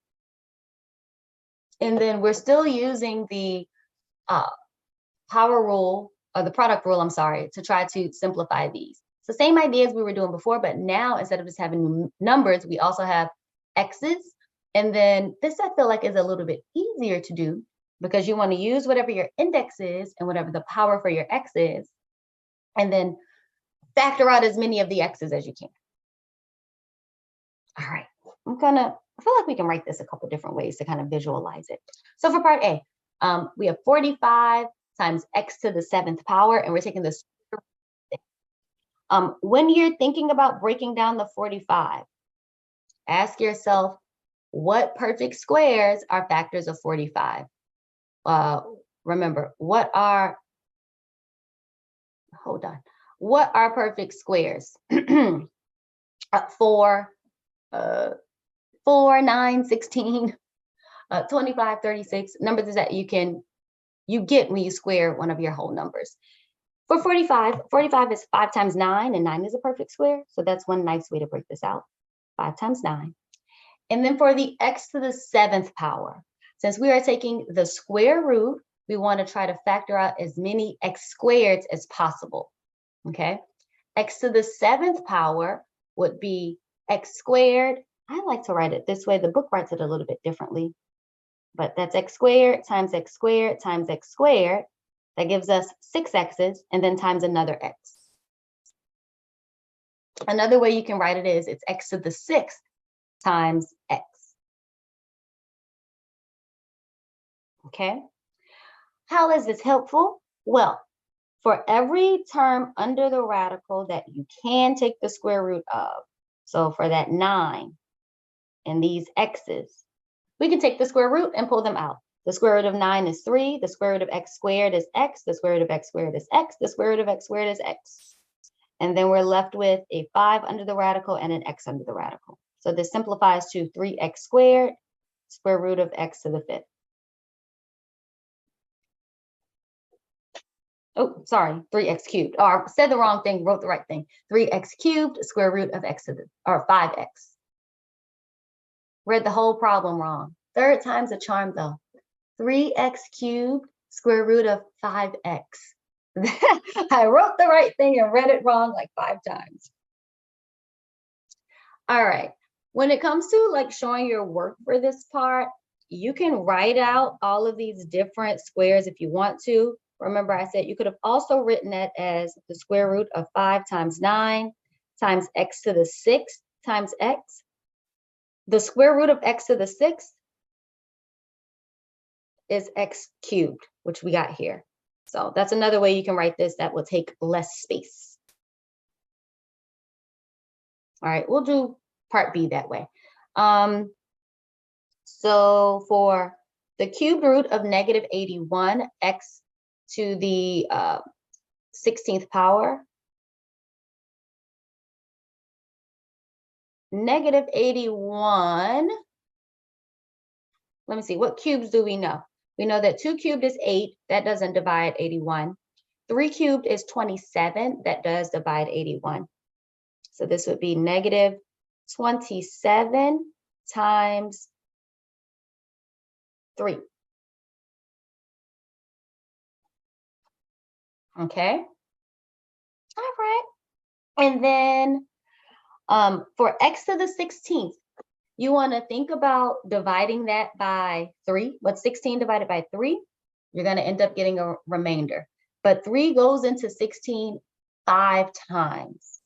And then we're still using the power rule, or the product rule, I'm sorry, to try to simplify these. So same ideas we were doing before, but now instead of just having numbers, we also have x's. And then this I feel like is a little bit easier to do because you want to use whatever your index is and whatever the power for your x is, and then factor out as many of the x's as you can. All right, I feel like we can write this a couple different ways to kind of visualize it. So for part A, we have 45 times x to the 7th power, and we're taking this. When you're thinking about breaking down the 45, ask yourself, what perfect squares are factors of 45? Remember, what are perfect squares? 4, 9, 16, 25, 36, numbers that you get when you square one of your whole numbers. For 45 is 5 times 9, and 9 is a perfect square. So that's one nice way to break this out, 5 times 9. And then for the x to the 7th power, since we are taking the square root, we want to try to factor out as many x squareds as possible, okay? X to the 7th power would be x squared. I like to write it this way. The book writes it a little bit differently, but that's x squared times x squared times x squared. That gives us 6 x's, and then times another x. Another way you can write it is it's x to the 6th times x. Okay. How is this helpful? Well, for every term under the radical that you can take the square root of, so for that 9 and these x's, we can take the square root and pull them out. The square root of 9 is 3. The square root of x squared is x. The square root of x squared is x. The square root of x squared is x. And then we're left with a 5 under the radical and an x under the radical. So this simplifies to 3x squared, square root of x to the 5th. Oh, sorry, 3x cubed. Oh, I said the wrong thing, wrote the right thing. 3x cubed, square root of x to the, or 5x. Read the whole problem wrong. Third time's a charm though. 3x cubed, square root of 5x. I wrote the right thing and read it wrong like 5 times. All right, when it comes to like showing your work for this part, you can write out all of these different squares if you want to. Remember I said you could have also written it as the square root of 5 times 9 times x to the 6th times x. The square root of x to the 6th is x cubed, which we got here. So that's another way you can write this that will take less space. All right, we'll do part B that way. So for the cubed root of negative 81, x to the 16th power, negative 81, let me see, what cubes do we know? We know that 2 cubed is 8, that doesn't divide 81. 3 cubed is 27, that does divide 81. So this would be negative 27 times 3. Okay. All right. And then for x to the 16th, you want to think about dividing that by 3. What's 16 divided by 3? You're going to end up getting a remainder. But 3 goes into 16 5 times.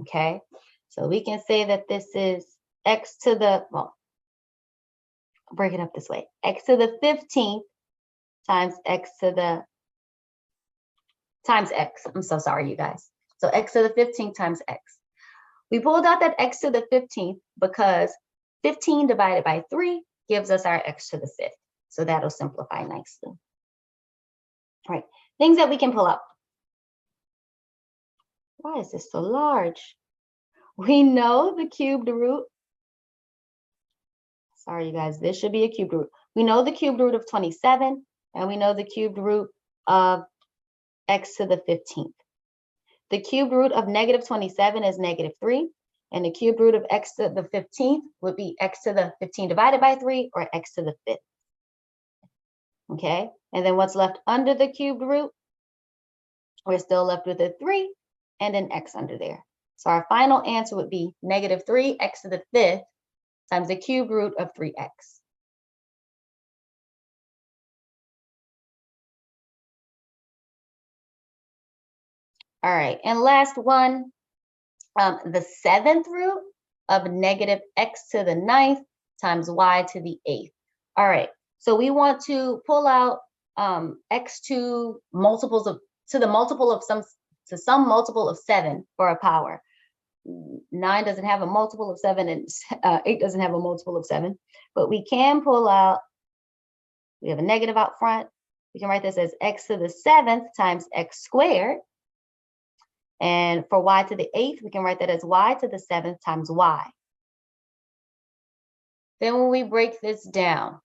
Okay. So we can say that this is x to the, well, I'll break it up this way. X to the 15th times x to the, times x. I'm so sorry, you guys. So x to the 15th times x. We pulled out that x to the 15th because 15 divided by 3 gives us our x to the 5th. So that'll simplify nicely. All right, things that we can pull out. Why is this so large? We know the cubed root. Sorry, you guys, this should be a cubed root. We know the cubed root of 27, and we know the cubed root of x to the 15th. The cubed root of negative 27 is negative 3, and the cubed root of x to the 15th would be x to the 15 divided by 3, or x to the 5th. okay? And then what's left under the cubed root? We're still left with a 3 and an x under there. So our final answer would be negative 3x to the 5th times the cube root of 3x. All right, and last one, the 7th root of negative x to the 9th times y to the 8th. All right, so we want to pull out x to multiples of, to the multiple of some multiple of 7 for a power. 9 doesn't have a multiple of 7 and 8 doesn't have a multiple of 7, but we can pull out, we have a negative out front. We can write this as x to the 7th times x squared. And for y to the 8th, we can write that as y to the 7th times y. Then when we break this down,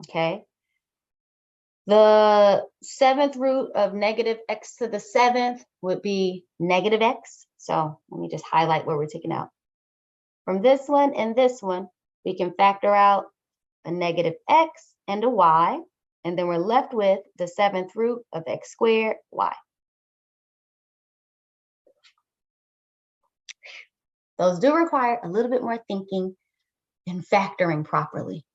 okay, the 7th root of negative x to the 7th would be negative x. So let me just highlight where we're taking out. From this one and this one, we can factor out a negative x and a y, and then we're left with the 7th root of x squared y. Those do require a little bit more thinking and factoring properly.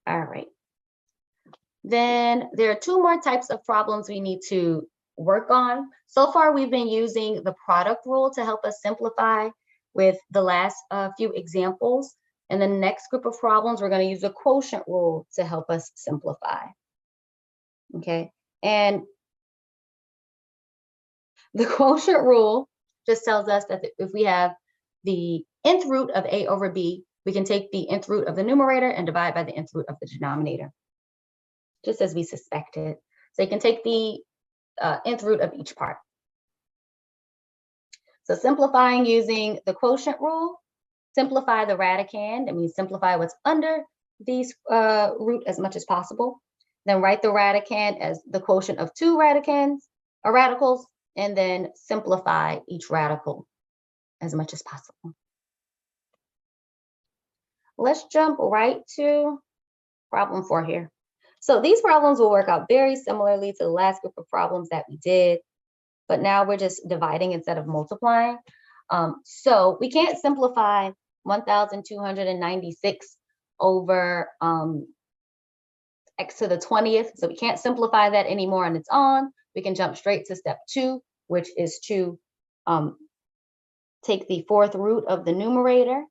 All right. Then there are 2 more types of problems we need to work on. So far, we've been using the product rule to help us simplify with the last few examples. And the next group of problems, we're going to use the quotient rule to help us simplify. Okay. And the quotient rule just tells us that if we have the nth root of a over b, we can take the nth root of the numerator and divide by the nth root of the denominator, just as we suspected. So you can take the nth root of each part. So simplifying using the quotient rule, simplify the radicand. That means simplify what's under these root as much as possible. Then write the radicand as the quotient of 2 radicals, and then simplify each radical as much as possible. Let's jump right to problem 4 here. So these problems will work out very similarly to the last group of problems that we did, but now we're just dividing instead of multiplying. So we can't simplify 1,296 over x to the 20th. So we can't simplify that anymore on its own. We can jump straight to step 2, which is to take the 4th root of the numerator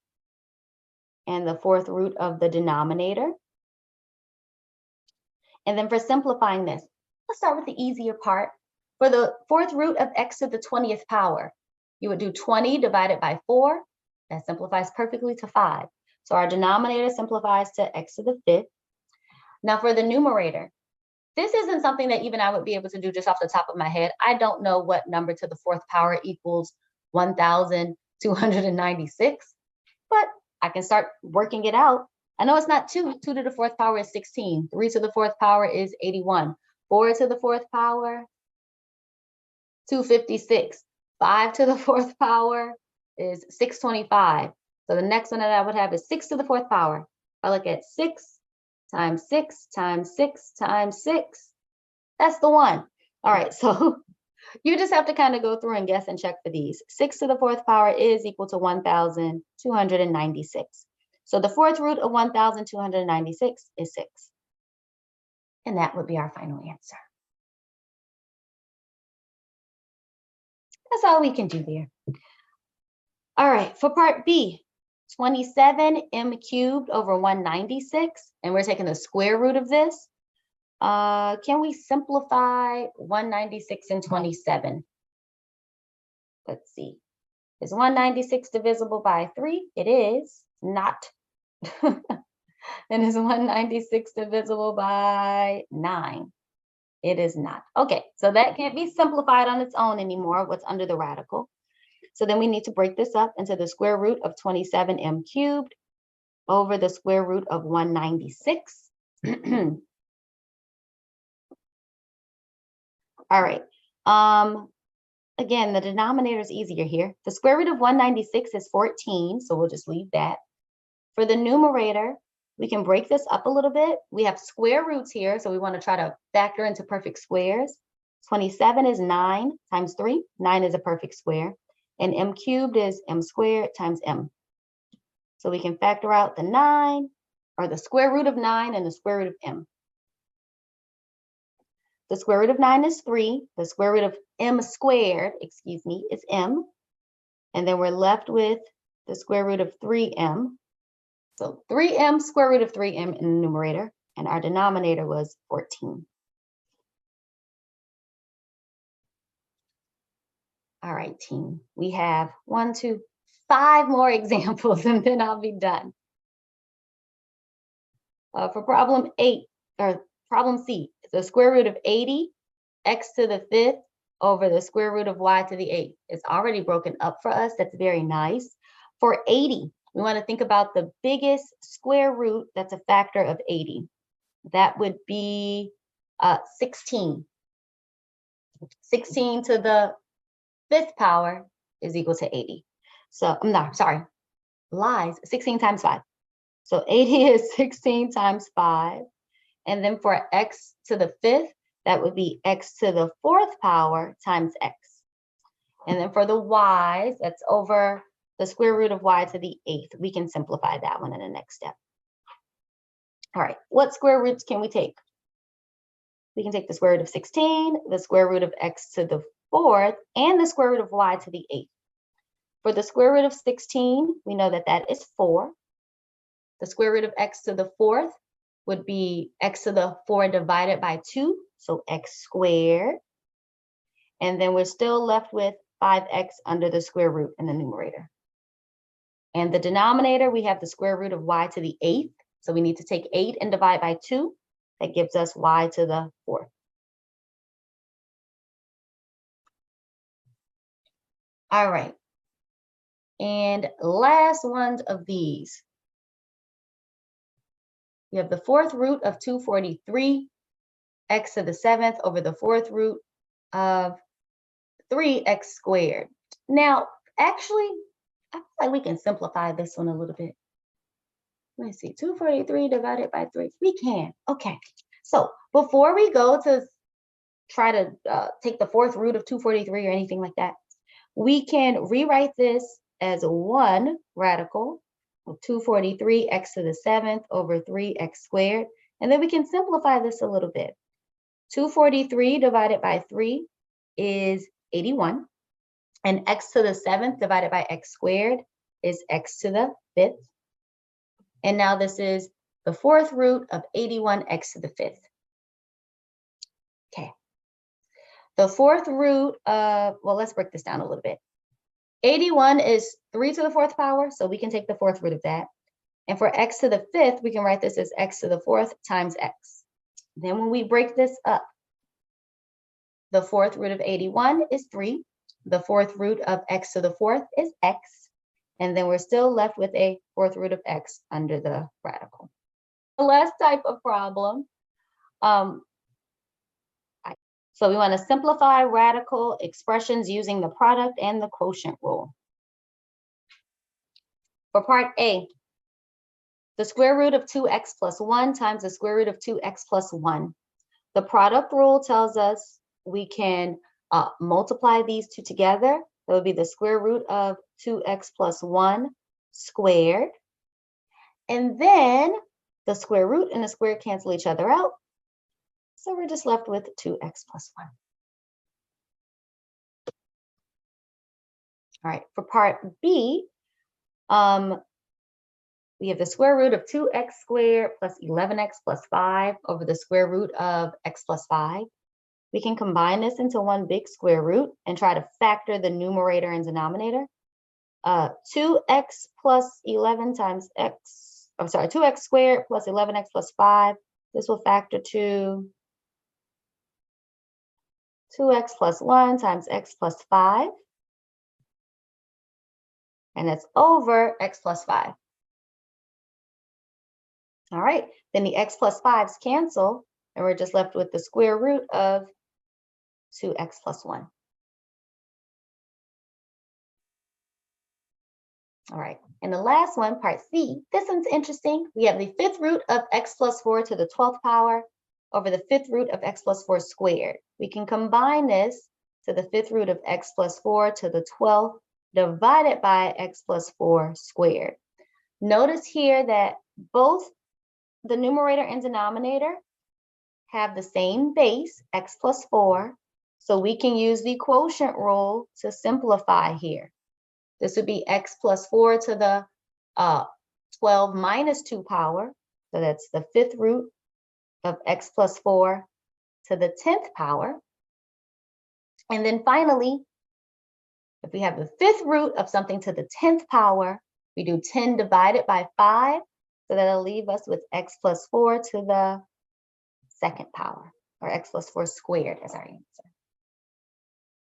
and the 4th root of the denominator. And then for simplifying this, let's start with the easier part. For the 4th root of x to the 20th power, you would do 20 divided by 4. That simplifies perfectly to 5. So our denominator simplifies to x to the 5th. Now for the numerator, this isn't something that even I would be able to do just off the top of my head. I don't know what number to the 4th power equals 1,296, but I can start working it out. I know it's not 2. 2 to the 4th power is 16. 3 to the 4th power is 81. 4 to the 4th power, 256. 5 to the 4th power is 625. So the next one that I would have is 6 to the 4th power. If I look at 6 times 6 times 6 times 6, that's the one. All right, so you just have to kind of go through and guess and check for these. 6 to the 4th power is equal to 1,296. So the 4th root of 1,296 is 6. And that would be our final answer. That's all we can do there. All right, for part B, 27m cubed over 196, and we're taking the square root of this. Can we simplify 196 and 27? Let's see. Is 196 divisible by 3? It is not. And is 196 divisible by 9? It is not. Okay, so that can't be simplified on its own anymore, what's under the radical. So then we need to break this up into the square root of 27m cubed over the square root of 196. All right. Again, the denominator is easier here. The square root of 196 is 14, so we'll just leave that. For the numerator, We can break this up a little bit. We have square roots here, so we want to try to factor into perfect squares. 27 is 9 times 3. 9 is a perfect square. And m cubed is m squared times m. So we can factor out the 9, or the square root of 9 and the square root of m. The square root of 9 is 3. The square root of m squared, excuse me, is m. And then we're left with the square root of 3m. So 3m, square root of 3m in the numerator, and our denominator was 14. All right, team. We have 1, 2, 5 more examples, and then I'll be done. For problem 8, or problem C, the square root of 80, x to the 5th over the square root of y to the 8th. It's already broken up for us. That's very nice. For 80, we want to think about the biggest square root that's a factor of 80. That would be 16. 16 to the 5th power is equal to 80. So, I'm not, sorry, lies, 16 times 5. So 80 is 16 times 5. And then for x to the 5th, that would be x to the 4th power times x. And then for the y's, that's over the square root of y to the 8th. We can simplify that one in the next step. All right, what square roots can we take? We can take the square root of 16, the square root of x to the 4th, and the square root of y to the 8th. For the square root of 16, we know that that is 4. The square root of x to the 4th would be x to the 4 divided by 2, so x squared. And then we're still left with 5x under the square root in the numerator. And the denominator, we have the square root of y to the 8th. So we need to take 8 and divide by 2. That gives us y to the 4th. All right. And last one of these. We have the 4th root of 243, x to the 7th over the 4th root of 3x squared. Now, actually, I feel like we can simplify this one a little bit. Let me see, 243 divided by 3. We can. Okay. So before we go to try to take the 4th root of 243 or anything like that, we can rewrite this as 1 radical of 243 x to the 7th over 3x squared. And then we can simplify this a little bit. 243 divided by 3 is 81. And x to the 7th divided by x squared is x to the 5th. And now this is the 4th root of 81x to the 5th. Okay. The 4th root of, well, let's break this down a little bit. 81 is 3 to the 4th power, so we can take the 4th root of that. And for x to the 5th, we can write this as x to the 4th times x. Then when we break this up, the 4th root of 81 is 3. The 4th root of x to the 4th is x. And then we're still left with a 4th root of x under the radical. The last type of problem. So we want to simplify radical expressions using the product and the quotient rule. For part A, the square root of 2x plus 1 times the square root of 2x plus 1. The product rule tells us we can multiply these two together. That would be the square root of 2x plus 1 squared. And then the square root and the square cancel each other out. So we're just left with 2x plus 1. All right, for part B, we have the square root of 2x squared plus 11x plus 5 over the square root of x plus 5. We can combine this into one big square root and try to factor the numerator and denominator. 2x plus 11 times x, I'm sorry, 2x squared plus 11x plus 5. This will factor to 2x plus 1 times x plus 5. And that's over x plus 5. All right, then the x plus 5s cancel, and we're just left with the square root of 2x plus 1. All right, and the last one, part C, this one's interesting. We have the 5th root of x plus 4 to the 12th power over the 5th root of x plus 4 squared. We can combine this to the 5th root of x plus 4 to the 12th divided by x plus 4 squared. Notice here that both the numerator and denominator have the same base, x plus 4, so we can use the quotient rule to simplify here. This would be x plus 4 to the 12 minus 2 power. So that's the 5th root of x plus 4 to the 10th power. And then finally, if we have the 5th root of something to the 10th power, we do 10 divided by 5. So that'll leave us with x plus 4 to the 2nd power, or x plus 4 squared as our answer.